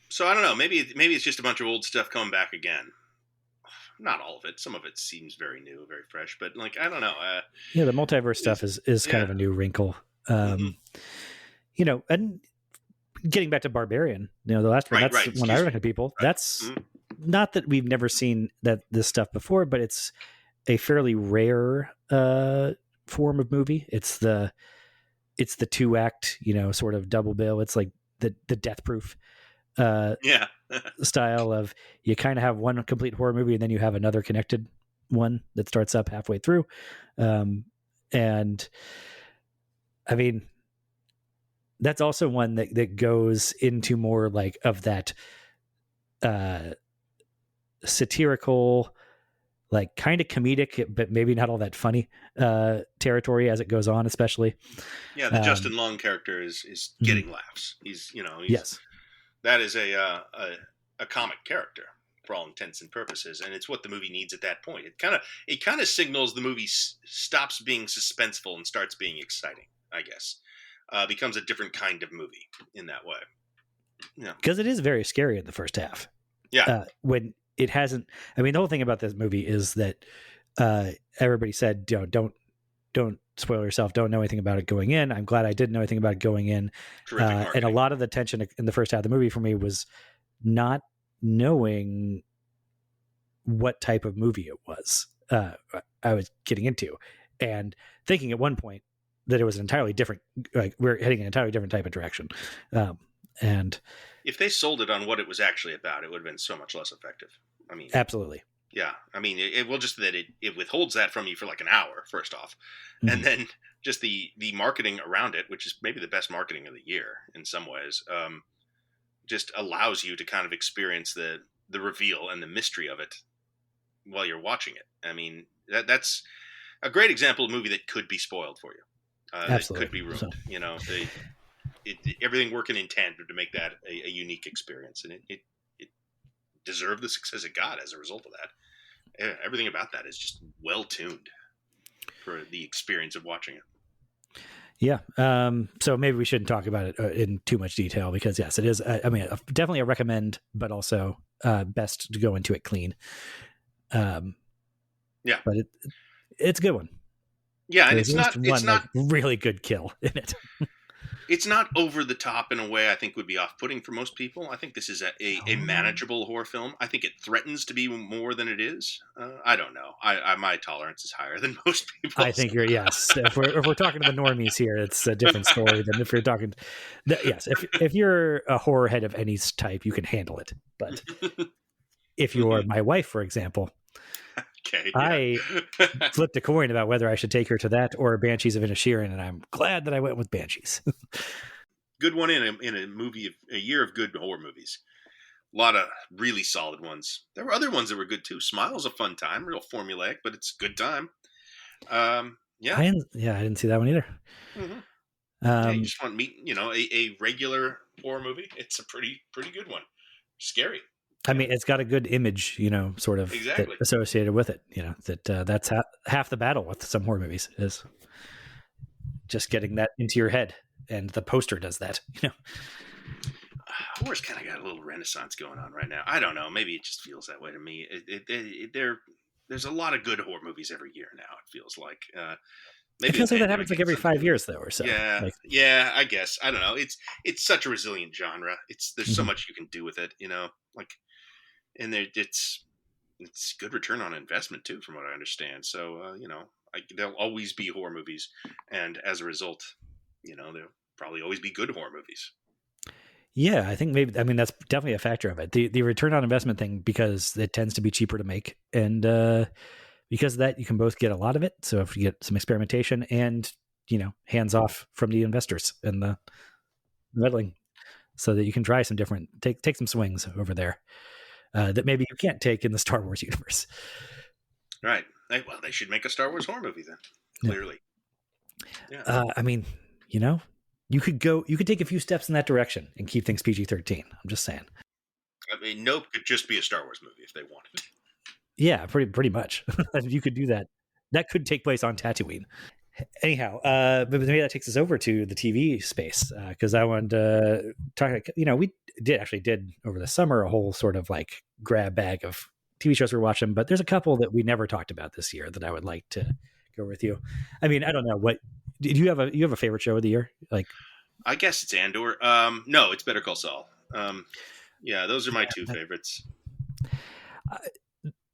So I don't know. Maybe it's just a bunch of old stuff coming back again. Not all of it. Some of it seems very new, very fresh. But I don't know. The multiverse stuff is kind of a new wrinkle. And getting back to Barbarian, the last one. That's one I recommend people. Right. That's not that we've never seen this stuff before, but it's a fairly rare form of movie. It's the 2-act, sort of double bill. It's like the Death Proof style of you kind of have one complete horror movie and then you have another connected one that starts up halfway through. And I mean, that's also one that goes into more like of that satirical, like kind of comedic, but maybe not all that funny territory as it goes on, especially. Yeah, the Justin Long character is getting laughs. He's yes, that is a comic character for all intents and purposes, and it's what the movie needs at that point. It kind of signals the movie stops being suspenseful and starts being exciting. I guess becomes a different kind of movie in that way. Yeah, because it is very scary in the first half. Yeah, when it hasn't. I mean, the whole thing about this movie is that everybody said, don't spoil yourself. Don't know anything about it going in. I'm glad I didn't know anything about it going in. And a lot of the tension in the first half of the movie for me was not knowing what type of movie it was I was getting into, and thinking at one point that it was an entirely different, like we're heading in an entirely different type of direction. And if they sold it on what it was actually about, it would have been so much less effective. I mean, absolutely. Yeah. I mean, it will just that it withholds that from you for like an hour, first off. And then just the marketing around it, which is maybe the best marketing of the year in some ways, just allows you to kind of experience the reveal and the mystery of it while you're watching it. I mean, that's a great example of a movie that could be spoiled for you. Absolutely. That could be ruined. So. You know, everything working in tandem to make that a unique experience. And it deserved the success it got as a result of that. Everything about that is just well tuned for the experience of watching it. Yeah. So maybe we shouldn't talk about it in too much detail because yes, it is. I mean, definitely a recommend, but also best to go into it clean. Yeah, but it's a good one. Yeah, and it's not like, really good kill in it. It's not over the top in a way I think would be off-putting for most people. I think this is a manageable horror film. I think it threatens to be more than it is. I don't know. My tolerance is higher than most people. I think you're yes. If we're talking to the normies here, it's a different story than if you're talking. Yes, if you're a horror head of any type, you can handle it. But if you're my wife, for example. Okay, yeah. I flipped a coin about whether I should take her to that or Banshees of Inisherin, and I'm glad that I went with Banshees. Good one in a movie, a year of good horror movies. A lot of really solid ones. There were other ones that were good too. Smile's a fun time, real formulaic, but it's a good time. Yeah, I didn't see that one either. Mm-hmm. You just want to meet, a regular horror movie. It's a pretty good one. Scary. I mean, it's got a good image, sort of exactly. associated with it. That's half the battle with some horror movies is just getting that into your head, and the poster does that. Horror's kind of got a little renaissance going on right now. I don't know. Maybe it just feels that way to me. There's a lot of good horror movies every year now. It feels like. Maybe it feels like that happens like every 5 years, though, or so. Yeah, yeah. I guess I don't know. It's such a resilient genre. There's so much you can do with it. And it's good return on investment too, from what I understand. So there'll always be horror movies, and as a result, there'll probably always be good horror movies. Yeah, I think that's definitely a factor of it. The return on investment thing, because it tends to be cheaper to make, and because of that, you can both get a lot of it. So if you get some experimentation and hands off from the investors and the meddling, so that you can try some different take some swings over there. That maybe you can't take in the Star Wars universe. Right. Well, they should make a Star Wars horror movie then. Clearly. Yeah. I mean, you could take a few steps in that direction and keep things PG-13. I'm just saying. I mean, Nope could just be a Star Wars movie if they wanted. Yeah, pretty much. You could do that. That could take place on Tatooine. Anyhow, but maybe that takes us over to the TV space, because I wanted to talk. We did over the summer a whole sort of like grab bag of TV shows we're watching, but there's a couple that we never talked about this year that I would like to go with you. I mean, I don't know, what did you have a favorite show of the year? Like, I guess it's Andor. No, it's Better Call Saul. Yeah, those are my two favorites.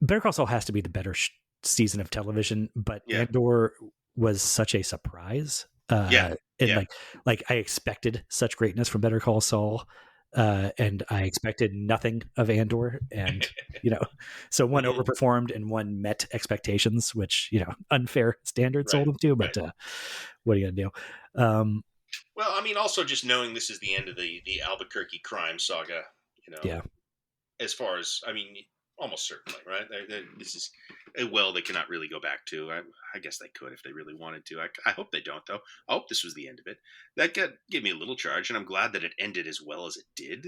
Better Call Saul has to be the better season of television, but Andor was such a surprise. Like I expected such greatness from Better Call Saul and I expected nothing of Andor, and so one overperformed and one met expectations, which unfair standards Right. sold them to. But Right. what are you gonna do? Well, I mean, also just knowing this is the end of the Albuquerque crime saga, Yeah, as far as, I mean, almost certainly, right? This is a well they cannot really go back to. I guess they could if they really wanted to. I hope they don't, though. I hope this was the end of it. That gave me a little charge, and I'm glad that it ended as well as it did.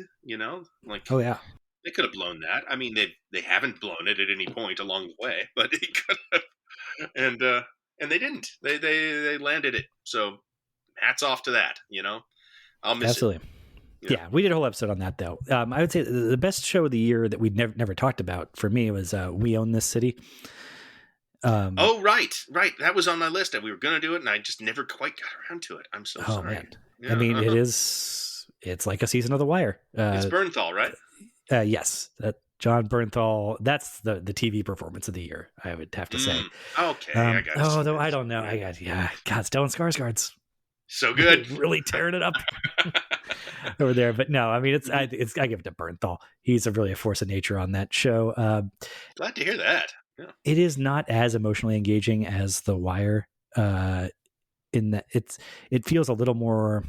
Like, oh yeah, they could have blown that. I mean, they haven't blown it at any point along the way, but they could have, and they didn't. They landed it. So hats off to that. I'll miss it. absolutely. Yeah, we did a whole episode on that though. I would say the best show of the year that we never talked about for me was We Own This City. Oh, right. That was on my list. We were going to do it, and I just never quite got around to it. I'm so sorry. Man. Yeah, I mean, it's like a season of The Wire. It's Bernthal, right? Yes, John Bernthal. That's the TV performance of the year, I would have to say. Okay, I got it. Although I don't know. God, Stellan Skarsgård's so good. Really tearing it up over there. But no, I mean, I give it to Bernthal. He's really a force of nature on that show. Glad to hear that. Yeah. It is not as emotionally engaging as The Wire, in that it feels a little more,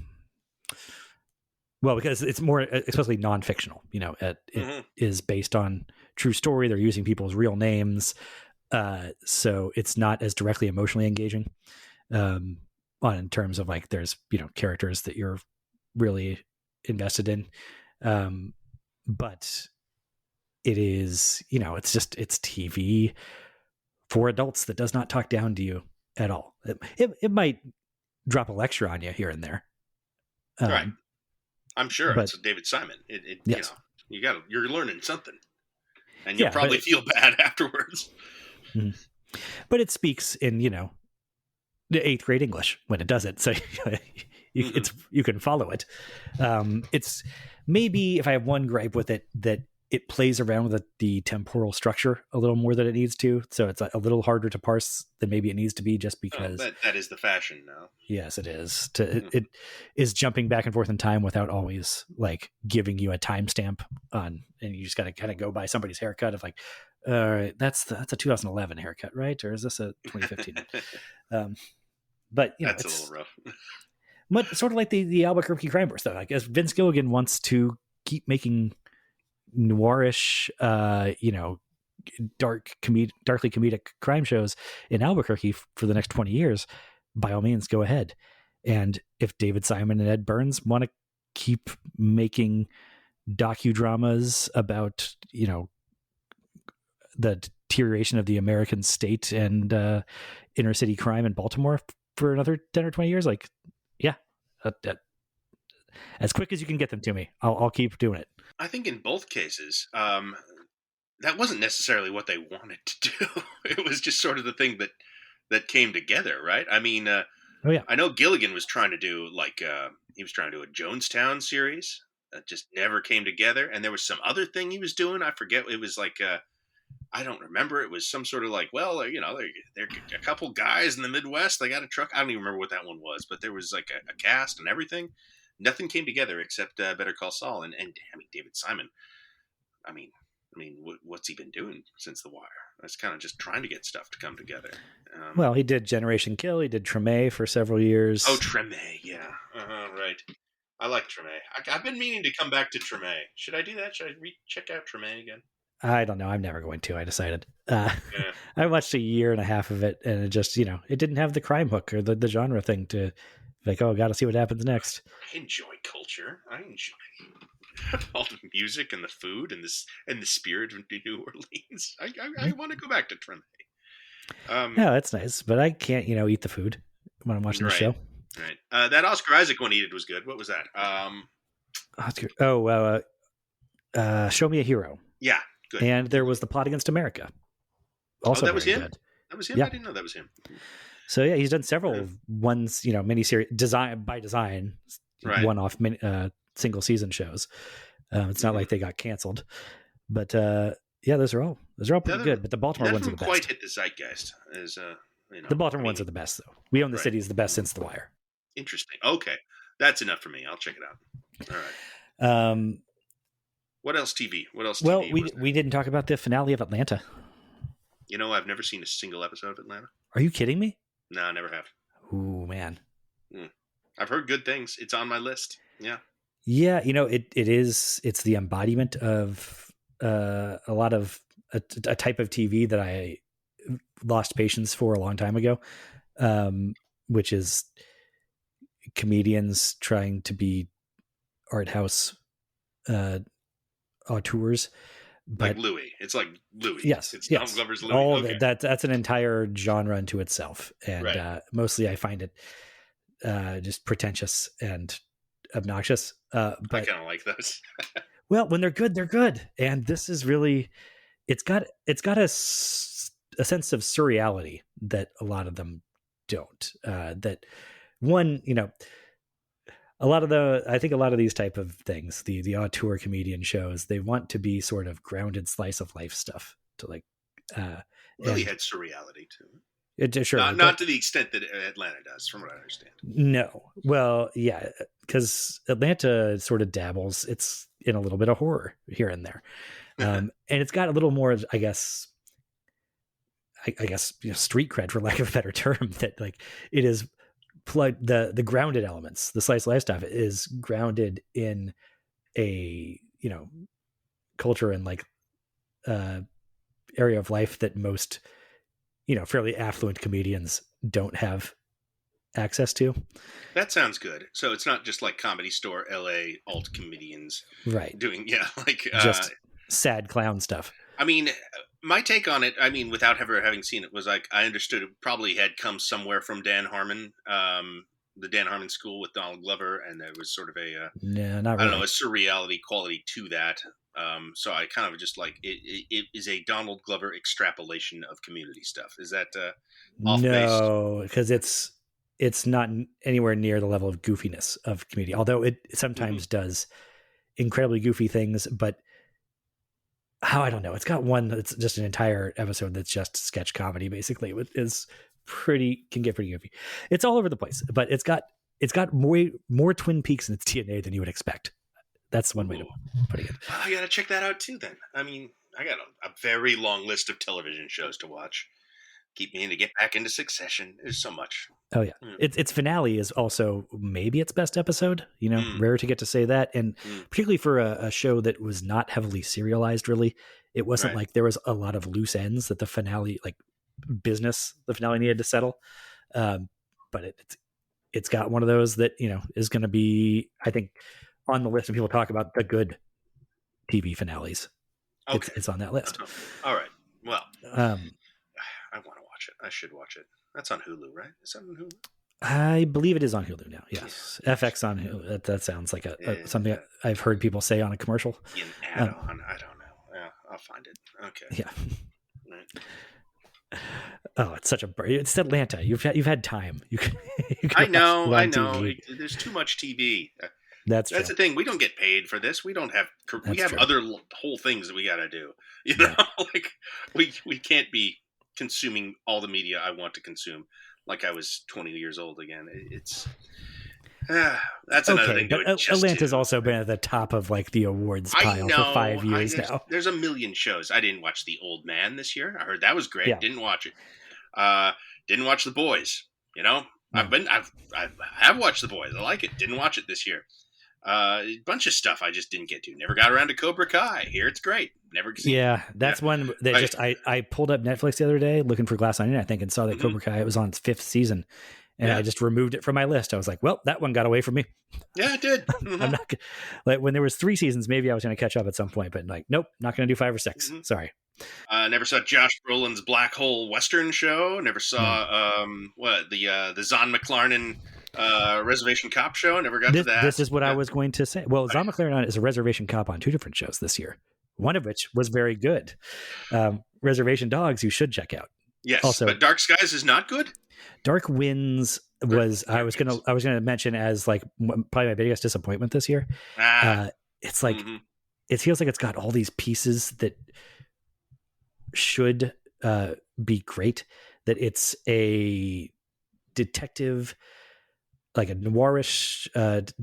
well, because it's more, especially non-fictional. It is based on true story. They're using people's real names, so it's not as directly emotionally engaging. In terms of like, there's characters that you're really invested in, but it is it's TV for adults that does not talk down to you at all. It might drop a lecture on you here and there, right? I'm sure. But it's David Simon. Yes. You're learning something, and you'll probably feel bad afterwards. But it speaks in the 8th grade English when it does it, so you can follow it. It's maybe, if I have one gripe with it, that it plays around with the temporal structure a little more than it needs to, so it's a little harder to parse than maybe it needs to be, just because that is the fashion now. Yes, it is. It is jumping back and forth in time without always like giving you a timestamp on, and you just got to kind of go by somebody's haircut of like, that's a 2011 haircut, right? Or is this a 2015? But that's it's a little rough. But sort of like the Albuquerque crime burst, though. I guess Vince Gilligan wants to keep making noirish, darkly comedic crime shows in Albuquerque for the next 20 years. By all means, go ahead. And if David Simon and Ed Burns want to keep making docudramas about the deterioration of the American state and inner city crime in Baltimore for another 10 or 20 years, like, yeah, as quick as you can get them to me, I'll keep doing it. I think in both cases, that wasn't necessarily what they wanted to do. It was just sort of the thing that came together, right? I mean, I know Gilligan was trying to do he was trying to do a Jonestown series that just never came together, and there was some other thing he was doing. I forget. It was like I don't remember. It was some sort of like, well, they're a couple guys in the Midwest. They got a truck. I don't even remember what that one was, but there was like a cast and everything. Nothing came together except Better Call Saul and I mean, David Simon. I mean, what's he been doing since The Wire? It's kind of just trying to get stuff to come together. Well, he did Generation Kill. He did Treme for several years. Oh, Treme, yeah, right. I like Treme. I've been meaning to come back to Treme. Should I do that? Should I check out Treme again? I don't know. I'm never going to. I decided. I watched a year and a half of it, and it just, it didn't have the crime hook or the genre thing to like, oh, got to see what happens next. I enjoy culture. I enjoy all the music and the food and the spirit of New Orleans. I want to go back to Treme. Yeah, that's nice, but I can't, eat the food when I'm watching the show. Right. That Oscar Isaac one he did was good. What was that? Show Me a Hero. Yeah. Good. And there was The Plot Against America. Also, that was him. Good. That was him. Yeah. I didn't know that was him. So yeah, he's done several ones, miniseries design, one-off single season shows. It's not like they got canceled, but those are all pretty good. But the Baltimore ones are the best. Quite hit the zeitgeist. The Baltimore ones are the best, though. We Own the City is the best since The Wire. Interesting. Okay, that's enough for me. I'll check it out. All right. What else TV? What else Well, TV? we didn't talk about the finale of Atlanta. You know, I've never seen a single episode of Atlanta. Are you kidding me? No, I never have. Ooh, man. I've heard good things. It's on my list. Yeah. Yeah, it's the embodiment of a lot of a type of TV that I lost patience for a long time ago, which is comedians trying to be art house auteurs. But, like Louis. It's like Louis. Yes. It's Donald Glover's Louis. Okay. That's an entire genre unto itself. And right. Mostly I find it just pretentious and obnoxious. But I kind of like those. Well, when they're good, they're good. And this is really, it's got a sense of surreality that a lot of them don't. That one, I think a lot of these type of things, the auteur comedian shows, they want to be sort of grounded slice of life stuff to like. Really had surreality too. Sure, not to the extent that Atlanta does, from what I understand. No, well, yeah, because Atlanta sort of dabbles. It's in a little bit of horror here and there, and it's got a little more, I guess, street cred, for lack of a better term. That like it is plugged the grounded elements, the slice of life stuff is grounded in a culture and like area of life that most fairly affluent comedians don't have access to. That sounds good. So it's not just like Comedy Store LA alt comedians right doing just sad clown stuff. I mean, my take on it, without ever having seen it, was like I understood it probably had come somewhere from Dan Harmon, the Dan Harmon School with Donald Glover, and there was sort of a not really. I don't know, a surreality quality to that. So I kind of just like it is a Donald Glover extrapolation of Community stuff. Is that off base? No, because it's not anywhere near the level of goofiness of Community, although it sometimes does incredibly goofy things. But I don't know. It's got one that's just an entire episode that's just sketch comedy, basically. It is can get pretty goofy. It's all over the place, but it's got more Twin Peaks in its DNA than you would expect. That's one way to put it. I gotta check that out too. Then I got a very long list of television shows to watch. Keep me in to get back into Succession. There's so much. Oh yeah, its finale is also maybe its best episode. Rare to get to say that, and particularly for a show that was not heavily serialized. Really, it wasn't like there was a lot of loose ends that the finale, like business, the finale needed to settle. But it's got one of those that is going to be, I think, on the list when people talk about the good TV finales. Okay. It's on that list. All right. Well, I want to watch it. I should watch it. That's on Hulu, right? Is that on Hulu? I believe it is on Hulu now. Yes. FX on Hulu. That sounds like something I've heard people say on a commercial. An add-on. I don't know. Yeah, I'll find it. Okay. Yeah. Right. Oh, it's Atlanta. You've had time. You can I know. TV. There's too much TV. That's the thing. We don't get paid for this. We don't have. We have other whole things that we got to do. Like we can't be consuming all the media I want to consume. Like I was 20 years old again. It's that's another thing. But Atlanta's also been at the top of like the awards pile for 5 years now. There's a million shows. I didn't watch The Old Man this year. I heard that was great. Yeah. Didn't watch it. Didn't watch The Boys. I have watched The Boys. I like it. Didn't watch it this year. A bunch of stuff I just didn't get to. Never got around to Cobra Kai. Here it's great. Never seen it. That's one that I pulled up Netflix the other day looking for Glass Onion, I think, and saw that Cobra Kai, it was on its 5th season. And I just removed it from my list. I was like, well, that one got away from me. Yeah, it did. I'm not like when there was 3 seasons, maybe I was going to catch up at some point, but like, nope, not going to do 5 or 6. Sorry. Never saw Josh Brolin's Black Hole Western show. Never saw the Zahn McClarnon Reservation Cop show. Never got to that. This is what I was going to say. Well, Zahn McClarnon is a Reservation Cop on 2 different shows this year. One of which was very good. Reservation Dogs, you should check out. Yes, also, but Dark Skies is not good. Dark Winds was I was gonna mention as like probably my biggest disappointment this year. It's like it feels like it's got all these pieces that should be great. That it's a detective like a noirish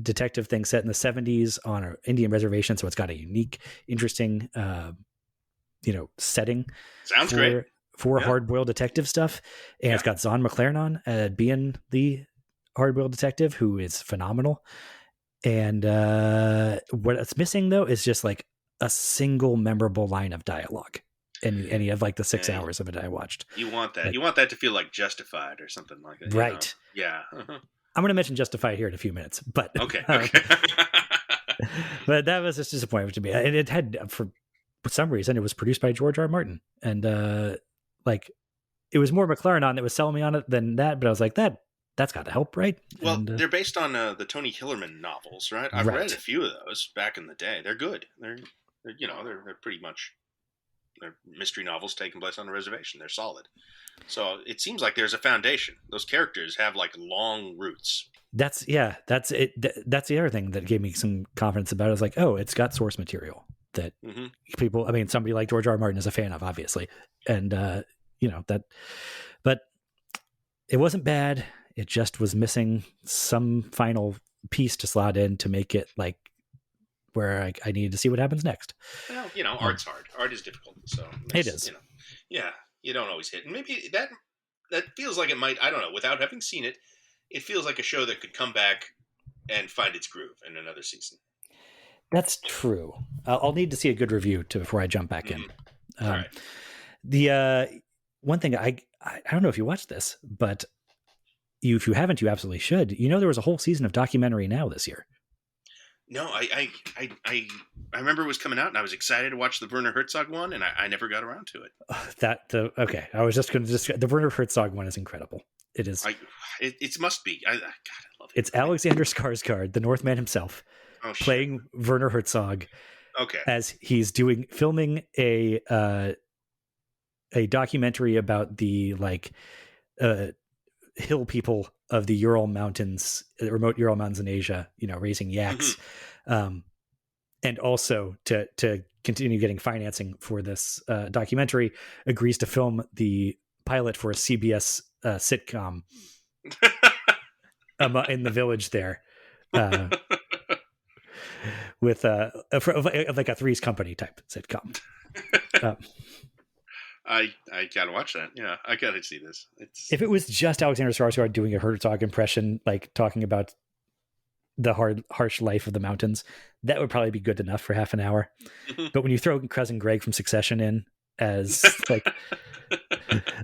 detective thing set in the 70s on an Indian reservation. So it's got a unique, interesting, setting. Sounds great. For hard-boiled detective stuff. And it's got Zahn McClarnon being the hard-boiled detective, who is phenomenal. And what it's missing, though, is just like a single memorable line of dialogue in any of like the 6 hours of it I watched. You want that. You want that to feel like Justified or something like that. Right. Yeah. I'm going to mention Justified here in a few minutes, but okay. But that was just disappointing to me. And it had, for some reason, it was produced by George R. R. Martin, and it was more McLaren that was selling me on it than that. But I was like, that's got to help, right? Well, they're based on the Tony Hillerman novels, right? I've read a few of those back in the day. They're good. They're pretty much, they're mystery novels taking place on a reservation. They're solid. So it seems like there's a foundation. Those characters have like long roots. That's it. That's the other thing that gave me some confidence about it. I was like, oh, it's got source material that people, I mean, somebody like George R. R. Martin is a fan of, obviously. And, but it wasn't bad. It just was missing some final piece to slot in to make it like where I needed to see what happens next. Well, art's hard. Art is difficult. So it is. You don't always hit. And maybe that feels like it might, I don't know, without having seen it, it feels like a show that could come back and find its groove in another season. That's true. I'll need to see a good review before I jump back in. All right. The one thing I don't know if you watched this, but if you haven't, you absolutely should. There was a whole season of Documentary Now this year. No, I remember it was coming out, and I was excited to watch the Werner Herzog one, and I never got around to it. Okay. I was just going to the Werner Herzog one is incredible. It is. It must be. God, I love it. It's Alexander Skarsgård, the Northman himself, playing Werner Herzog. Okay. As he's filming a documentary about the hill people of the Ural Mountains, remote Ural Mountains in Asia, raising yaks, and also to continue getting financing for this documentary, agrees to film the pilot for a CBS sitcom in the village there, with like a Three's Company type sitcom. I gotta watch that. Yeah, I gotta see this. If it was just Alexander Skarsgård doing a Herzog impression, like talking about the harsh life of the mountains, that would probably be good enough for half an hour. But when you throw cousin Greg from Succession in as like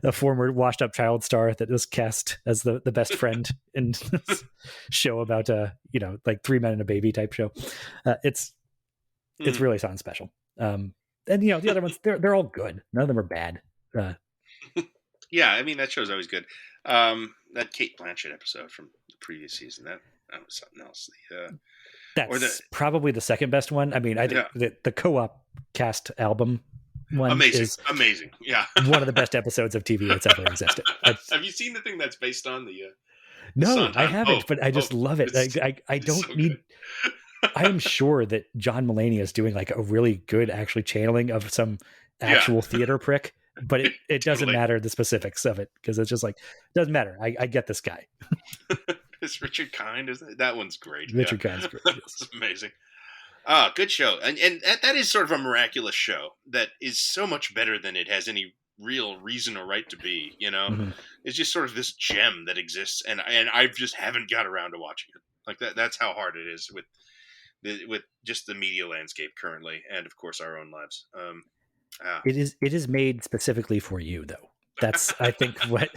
a former washed up child star that was cast as the best friend in this show about like 3 Men and a Baby type show, it's really something special. And the other ones, they're all good. None of them are bad. Yeah, I mean that show's always good. That Cate Blanchett episode from the previous season, that was something else. That's probably the second best one. I mean, I think the co-op cast album one is amazing. Yeah, one of the best episodes of TV that's ever existed. Have you seen the thing that's based on the? No, Sondheim? I haven't, but I just love it. I don't so need. I am sure that John Mulaney is doing like a really good actually channeling of some actual theater prick, but it doesn't matter the specifics of it because it's just like, doesn't matter. I get this guy. It's Richard Kind, isn't it? That one's great. Richard Kind's great. Yes. It's amazing. Good show. And that is sort of a miraculous show that is so much better than it has any real reason or right to be, It's just sort of this gem that exists and I just haven't got around to watching it. Like that's how hard it is with just the media landscape currently, and of course our own lives. It is made specifically for you, though. That's I think what.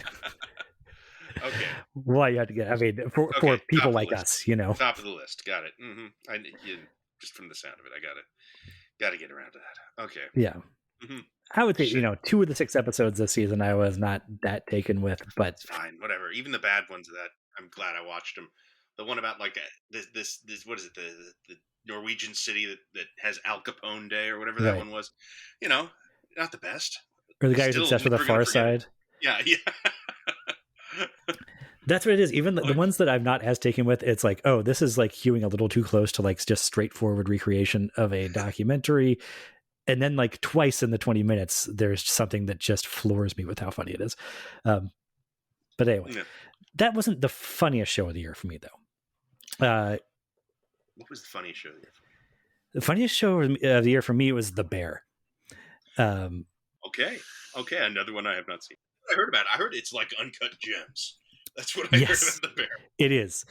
Okay. Why you had to get? I mean, for people like us, Top of the list. Got it. Mm-hmm. Just from the sound of it, I got to get around to that. Okay. Yeah. Mm-hmm. I would say 2 of the 6 episodes this season I was not that taken with, but it's fine, whatever. Even the bad ones of that, I'm glad I watched them. The one about like this what is it, the Norwegian city that has Al Capone Day or whatever that one was, not the best. Or the guy who's obsessed with the Far Side. Yeah. That's what it is. Even the ones that I'm not as taken with, it's like, oh, this is like hewing a little too close to like just straightforward recreation of a documentary. And then like twice in the 20 minutes, there's something that just floors me with how funny it is. But anyway, that wasn't the funniest show of the year for me, though. Uh, What was the funniest show of the year? the funniest show of the year for me was The Bear. Okay, another one I have not seen. I heard about it. I heard it's like Uncut Gems. That's what I heard Yes, about The Bear. it is.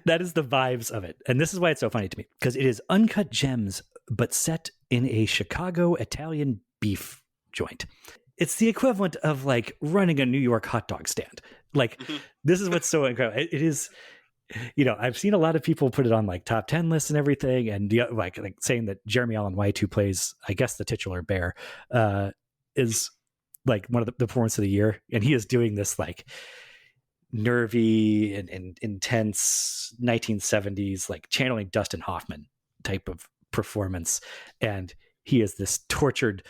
That is the vibes of it. And this is why it's so funny to me, because it is Uncut Gems, but set in a Chicago Italian beef joint. It's the equivalent of like running a New York hot dog stand. Like, this is what's so incredible. It is, you know, I've seen a lot of people put it on like top 10 lists and everything. And like saying that Jeremy Allen White, who plays, I guess, the titular bear, is like one of the performance of the year. And he is doing this like nervy and intense 1970s, like channeling Dustin Hoffman type of performance. And he is this tortured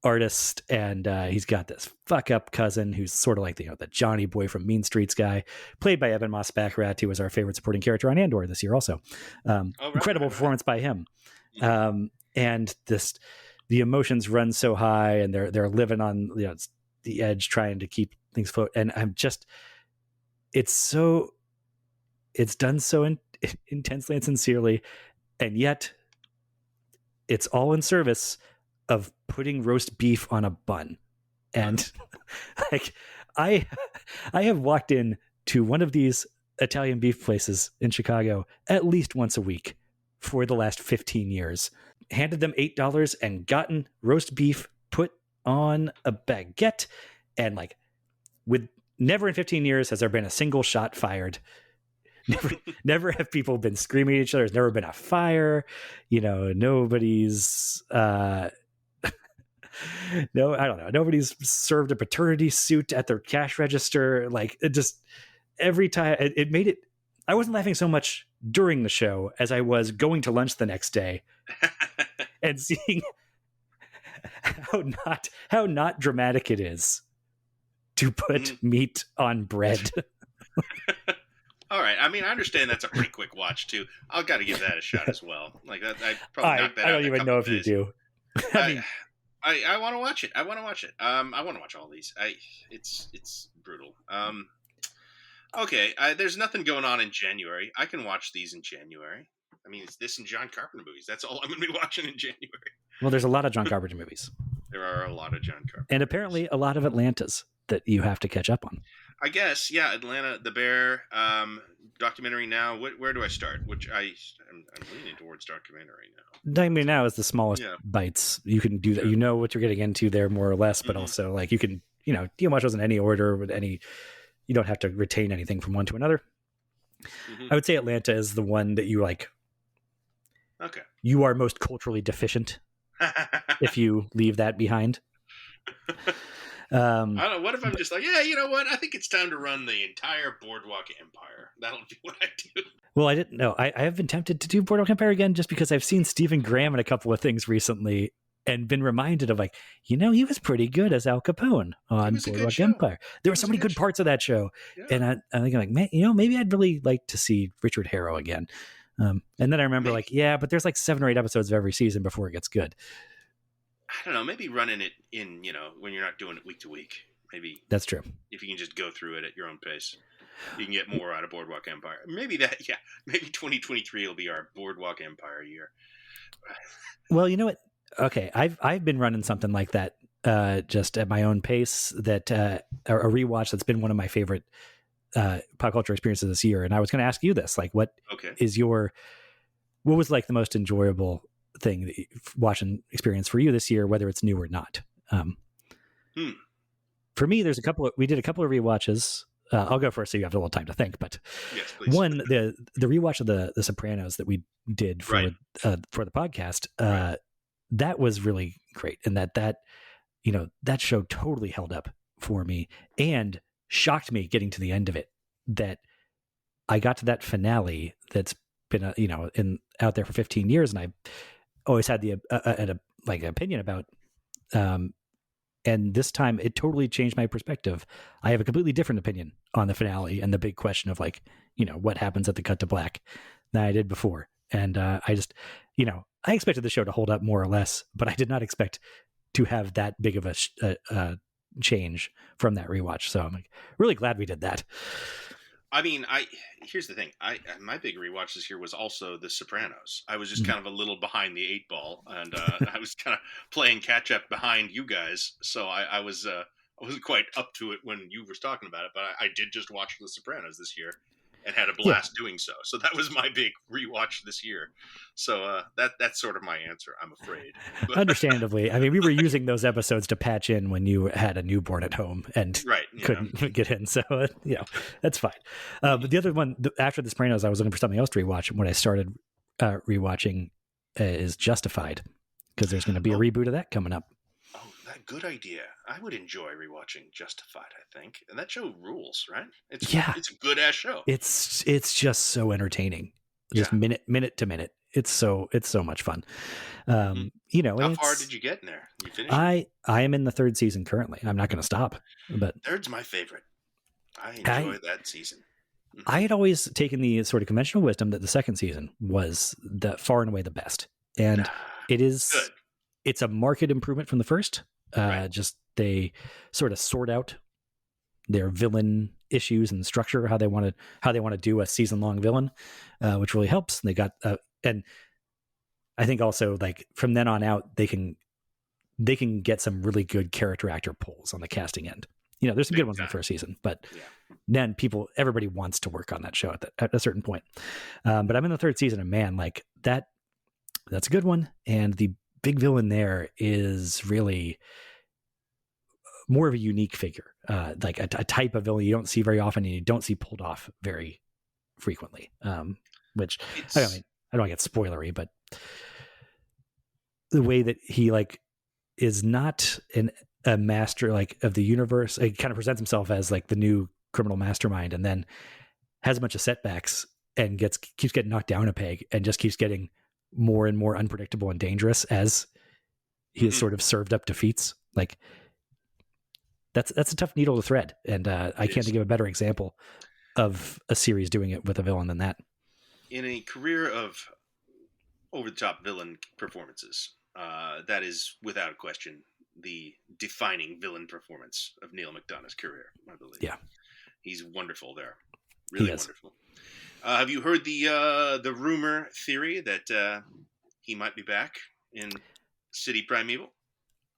artist, and he's got this fuck up cousin who's sort of like the Johnny boy from Mean Streets guy, played by Evan Moss-Baccarat, who was our favorite supporting character on Andor this year also. Incredible performance by him. And the emotions run so high, and they're living on the edge trying to keep things afloat. And it's done so intensely and sincerely, and yet it's all in service of putting roast beef on a bun. And like I have walked in to one of these Italian beef places in Chicago at least once a week for the last 15 years, handed them $8 and gotten roast beef put on a baguette. And like, with never in 15 years has there been a single shot fired. Never have people been screaming at each other. There's never been a fire. Nobody's no, I don't know. Nobody's served a paternity suit at their cash register. Like, it just, every time it made it, I wasn't laughing so much during the show as I was going to lunch the next day and seeing how not dramatic it is to put meat on bread. All right. I mean, I understand that's a pretty quick watch too. I've got to give that a shot as well. Like, I probably knocked that out. I don't even know if you do. I want to watch it. I want to watch all these. It's brutal. Okay. There's nothing going on in January. I can watch these in January. I mean, it's this and John Carpenter movies. That's all I'm going to be watching in January. Well, there's a lot of John Carpenter movies. There are a lot of John Carpenter. And apparently a lot of Atlantas that you have to catch up on. I guess, yeah. Atlanta, The Bear, documentary now. Where do I start? I'm leaning towards documentary now. Documentary now is the smallest bites. You can do that. You know what you're getting into there more or less, but also like you can, you can watch those in any order with any. You don't have to retain anything from one to another. I would say Atlanta is the one that you like. Okay. You are most culturally deficient if you leave that behind. I don't know. What if I'm just like, yeah, you know what? I think it's time to run the entire Boardwalk Empire. That'll be what I do. Well, I didn't know. I have been tempted to do Boardwalk Empire again just because I've seen Stephen Graham in a couple of things recently and been reminded of like, he was pretty good as Al Capone on Boardwalk Empire. There were so many good parts of that show. Yeah. And I'm thinking like, man, maybe I'd really like to see Richard Harrow again. And then I remember but there's like 7 or 8 episodes of every season before it gets good. I don't know, maybe running it in, when you're not doing it week to week. Maybe that's true. If you can just go through it at your own pace, you can get more out of Boardwalk Empire. Maybe 2023 will be our Boardwalk Empire year. Well, you know what? Okay, I've been running something like that just at my own pace. That a rewatch that's been one of my favorite pop culture experiences this year. And I was going to ask you this: like, what was like the most enjoyable thing that watching experience for you this year, whether it's new or not? For me, we did a couple of rewatches. I'll go first so you have a little time to think, but yes, please. One, the rewatch of the Sopranos that we did for the podcast, that was really great. And that show totally held up for me and shocked me getting to the end of it, that I got to that finale that's been out there for 15 years. And I always had the opinion about, and this time it totally changed my perspective. I have a completely different opinion on the finale and the big question of what happens at the cut to black than I did before. And I just, I expected the show to hold up more or less, but I did not expect to have that big of a change from that rewatch. So I'm really glad we did that. I mean, here's the thing. My big rewatch this year was also The Sopranos. I was just Mhm. kind of a little behind the eight ball, and I was kind of playing catch up behind you guys. So I wasn't quite up to it when you were talking about it, but I did just watch The Sopranos this year and had a Yeah, blast doing so. So that was my big rewatch this year. So that's sort of my answer, I'm afraid. But, understandably. I mean, we were using those episodes to patch in when you had a newborn at home and right, couldn't get in. So, that's fine. But the other one, after The Sopranos, I was looking for something else to rewatch. When I started rewatching is Justified, because there's going to be a reboot of that coming up. Oh, that good idea. I would enjoy rewatching Justified, I think. And that show rules, right? It's a good ass show. It's just so entertaining. Just minute to minute. It's so much fun. How far did you get in there? You finished? I am in the third season currently. I'm not going to stop. But third's my favorite. I enjoy that season. I had always taken the sort of conventional wisdom that the second season was the far and away the best, and it is good. It's a marked improvement from the first. Right. Just they sort of sort out their villain issues and structure, how they want to do a season long villain, which really helps. They got and I think also like from then on out they can get some really good character actor pulls on the casting end. There's some good ones in the first season, but then everybody wants to work on that show at a certain point. But I'm in the third season, and man, like that's a good one. And the big villain there is really more of a unique figure, like a type of villain you don't see very often and you don't see pulled off very frequently. Which I don't want to get spoilery, but the way that he like is not a master like of the universe, he kind of presents himself as like the new criminal mastermind, and then has a bunch of setbacks and keeps getting knocked down a peg and just keeps getting more and more unpredictable and dangerous as he has sort of served up defeats. Like that's a tough needle to thread, and I can't think of a better example of a series doing it with a villain than that. In a career of over-the-top villain performances, that is without a question the defining villain performance of Neil McDonough's career, I believe. Yeah, he's wonderful there, really wonderful. Have you heard the rumor theory that he might be back in City Primeval?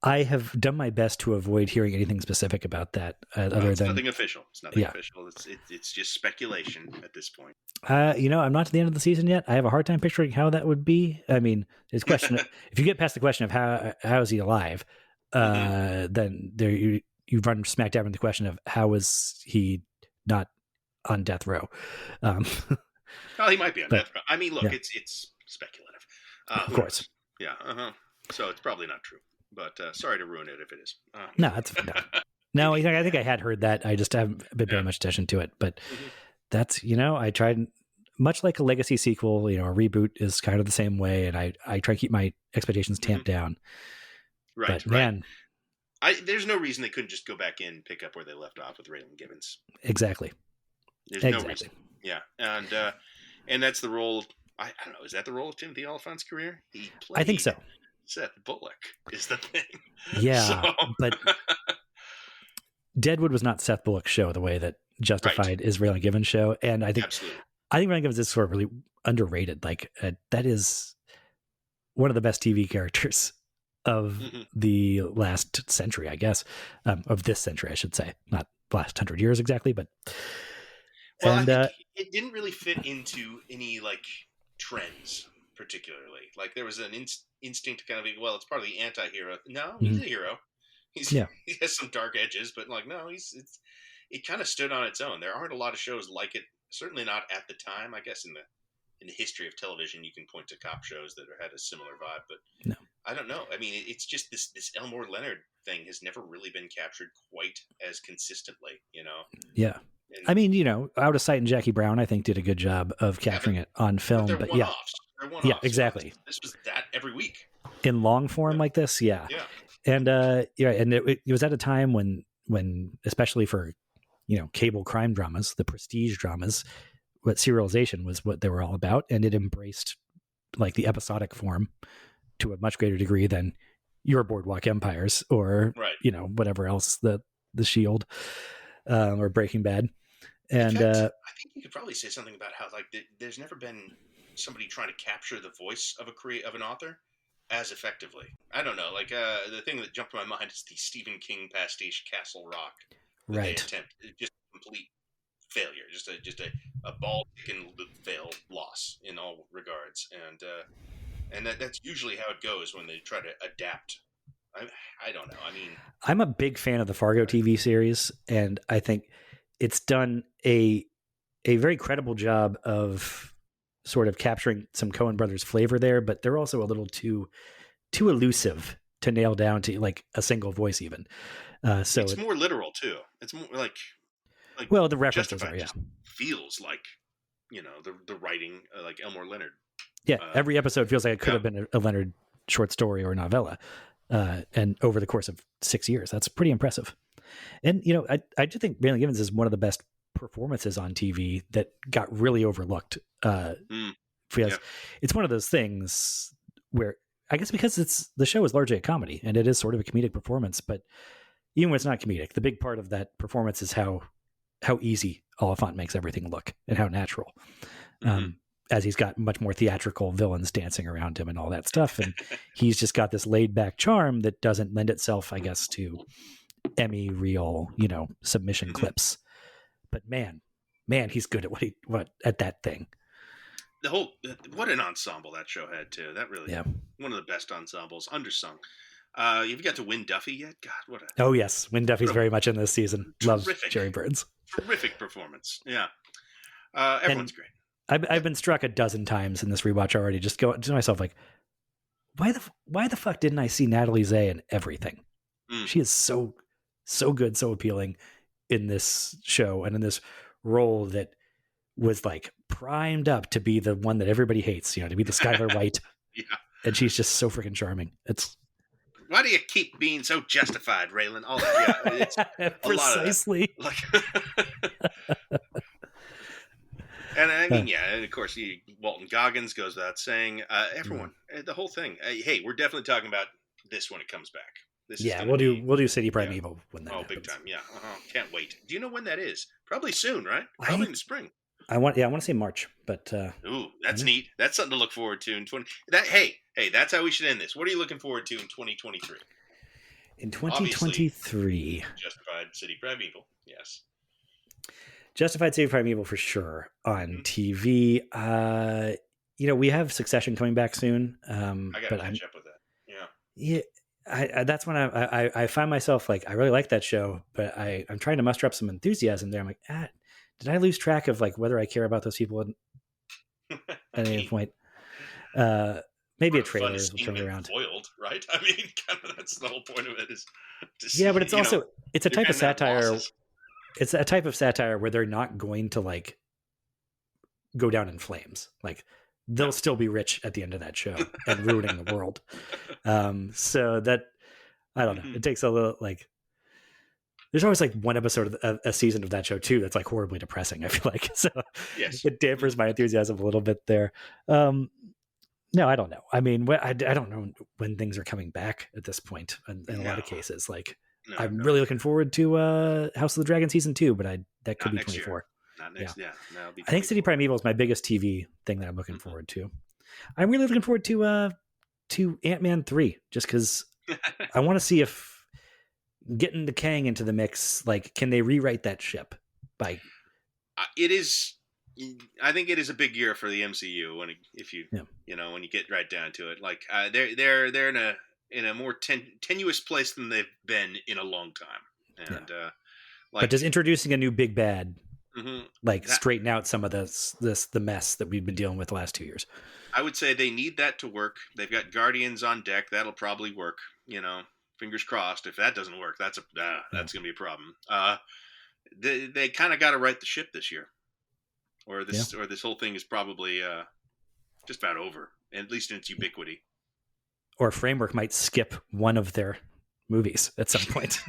I have done my best to avoid hearing anything specific about that. It's nothing official. It's nothing official. It's just speculation at this point. I'm not to the end of the season yet. I have a hard time picturing how that would be. I mean, it's question. If you get past the question of how is he alive, then there you run smack dab into the question of how is he not on death row. Well, he might be on death row. I mean, look, it's speculative. Of course. Yeah. So it's probably not true. But sorry to ruin it if it is. No, that's no. I think I had heard that. I just haven't been paying much attention to it. But that's I tried, much like a legacy sequel. A reboot is kind of the same way, and I try to keep my expectations tamped down. Right, but man, there's no reason they couldn't just go back in and pick up where they left off with Raylan Givens. Exactly. There's no reason. Yeah, and that's the role. I don't know. Is that the role of Timothy Oliphant's career? I think so. Seth Bullock is the thing. Yeah, but Deadwood was not Seth Bullock's show the way that Justified is Raylan Givens' show, and I think Raylan Givens is sort of really underrated. Like that is one of the best TV characters of the last century, I guess, of this century, I should say, not the last 100 years exactly, but. Well, and I think it didn't really fit into any like trends. Particularly, like there was an instinct to kind of be, well, it's part of the anti-hero. No, he's a hero. He has some dark edges, but like no, it kind of stood on its own. There aren't a lot of shows like it. Certainly not at the time. I guess in the history of television, you can point to cop shows that had a similar vibe, but no, I don't know. I mean, it's just this Elmore Leonard thing has never really been captured quite as consistently. Yeah. I mean, Out of Sight and Jackie Brown, I think, did a good job of capturing it on film. But yeah. Yeah, exactly. This was that every week in long form like this. Yeah. And and it was at a time when especially for cable crime dramas, the prestige dramas, what serialization was what they were all about, and it embraced like the episodic form to a much greater degree than your Boardwalk Empires or whatever else, the Shield or Breaking Bad. And In fact, I think you could probably say something about how like there's never been somebody trying to capture the voice of of an author as effectively. I don't know. Like the thing that jumped to my mind is the Stephen King pastiche Castle Rock that they right. attempt. It's just a complete failure, just a ball chicken fail loss in all regards, and that's usually how it goes when they try to adapt. I don't know. I mean, I'm a big fan of the Fargo TV series, and I think it's done a very credible job of sort of capturing some Coen Brothers flavor there, but they're also a little too elusive to nail down to like a single voice even. So it's more literal too. It's more like well, the references Justified are, yeah. just feels like the writing like Elmore Leonard. Yeah, every episode feels like it could have been a Leonard short story or novella. And over the course of 6 years, that's pretty impressive. And, I do think Raylan Givens is one of the best performances on TV that got really overlooked. Because it's one of those things where I guess because the show is largely a comedy and it is sort of a comedic performance, but even when it's not comedic, the big part of that performance is how easy Oliphant makes everything look and how natural. As he's got much more theatrical villains dancing around him and all that stuff. And he's just got this laid back charm that doesn't lend itself, I guess, to Emmy reel, submission clips. But man, he's good at at that thing. What an ensemble that show had too. That really, one of the best ensembles, undersung. Have you got to Win Duffy yet? God, what a... Oh yes, Win Duffy's very much in this season. Loves Jerry Burns. Terrific performance. Yeah. Everyone's great. I've been struck a dozen times in this rewatch already. Just going to myself like, why the fuck didn't I see Natalie Zay in everything? She is so good, so appealing in this show and in this role that was like primed up to be the one that everybody hates. To be the Skylar White. Yeah. And she's just so freaking charming. Why do you keep being so justified, Raylan? All that, it's precisely. A lot of that. And I mean, and of course, Walton Goggins goes without saying. Everyone, the whole thing. Hey, we're definitely talking about this when it comes back. We'll do City Primeval when that happens. Big time, yeah. Can't wait. Do you know when that is? Probably soon, right? Probably in the spring. I want to say March, but ooh, that's neat. That's something to look forward to in 20. Hey, that's how we should end this. What are you looking forward to in 2023? In 2023, Justified City Primeval, yes. Justified City Primeval for sure on TV. We have Succession coming back soon. I gotta catch up with that. Yeah. That's when I find myself like I really like that show, but I'm trying to muster up some enthusiasm there. I'm like, did I lose track of like whether I care about those people at any point? Maybe a trailer will turn around. Foiled, right? I mean, kind of that's the whole point of it is. But it's also it's a type of satire. It's a type of satire where they're not going to like go down in flames. Like they'll still be rich at the end of that show and ruining the world. So that, I don't know. It takes a little like, there's always like one episode of a season of that show too that's like horribly depressing, I feel like. So it dampers my enthusiasm a little bit there. No, I don't know. I mean, I don't know when things are coming back at this point in a lot of cases. Like, I'm really looking forward to House of the Dragon season 2, but that could be 24. Not next, yeah. I think City Primeval is my biggest TV thing that I'm looking forward to. I'm really looking forward to Ant-Man 3, just because I want to see if getting the Kang into the mix, like, can they rewrite that ship? It is. I think it is a big year for the MCU when you get right down to it. Like they're in a more tenuous place than they've been in a long time. And but does introducing a new big bad straighten out some of the mess that we've been dealing with the last 2 years? I would say they need that to work. They've got Guardians on deck. That'll probably work. Fingers crossed. If that doesn't work, that's going to be a problem. They kind of got to right the ship this year. Or this whole thing is probably just about over, at least in its ubiquity. Or Framework might skip one of their movies at some point.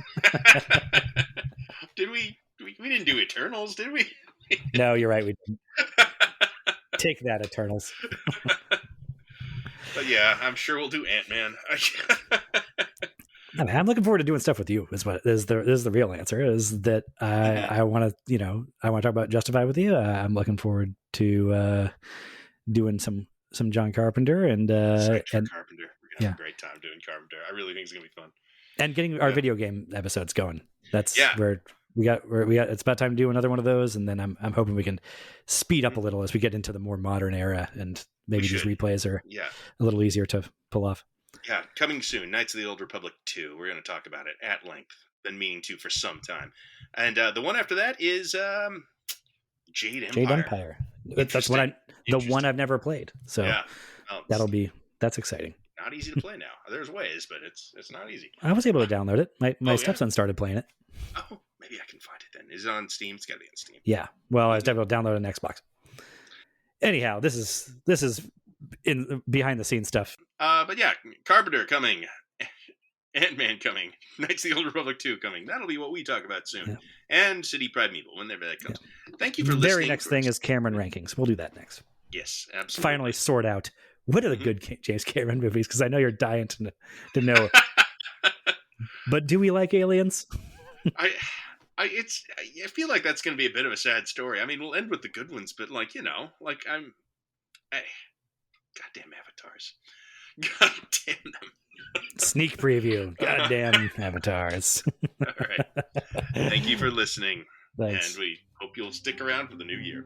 Did we? We didn't do Eternals, did we? No, you're right. We didn't. Take that, Eternals. But yeah, I'm sure we'll do Ant-Man. I mean, I'm looking forward to doing stuff with you. Is the real answer? Is that I want to I want to talk about Justified with you. I'm looking forward to doing some John Carpenter and Carpenter. We're gonna have a great time doing Carpenter. I really think it's gonna be fun. And getting our video game episodes going. That's where we got. It's about time to do another one of those, and then I'm hoping we can speed up a little as we get into the more modern era, and maybe these replays are a little easier to pull off. Yeah, coming soon, Knights of the Old Republic 2. We're going to talk about it at length. Been meaning to for some time. And the one after that is Jade Empire. That's the one I've never played. So that's exciting. Not easy to play now. There's ways, but it's not easy. I was able to download it. My stepson started playing it. Oh, maybe I can find it then. Is it on Steam? It's got to be on Steam. Yeah. Well, I was able to download it on Xbox. Anyhow, this is in behind the scenes stuff. But yeah, Carpenter coming, Ant-Man coming, Knights of the Old Republic 2 coming. That'll be what we talk about soon. Yeah. And City Primeval, whenever that comes. Yeah. Thank you for listening. The very next thing is Cameron rankings. We'll do that next. Yes, absolutely. Finally sort out what are the good James Cameron movies, because I know you're dying to know. But do we like aliens? I feel like that's going to be a bit of a sad story. I mean, we'll end with the good ones, but goddamn avatars. Goddamn them. Sneak preview. Goddamn avatars. All right. Thank you for listening. Thanks. And we hope you'll stick around for the new year.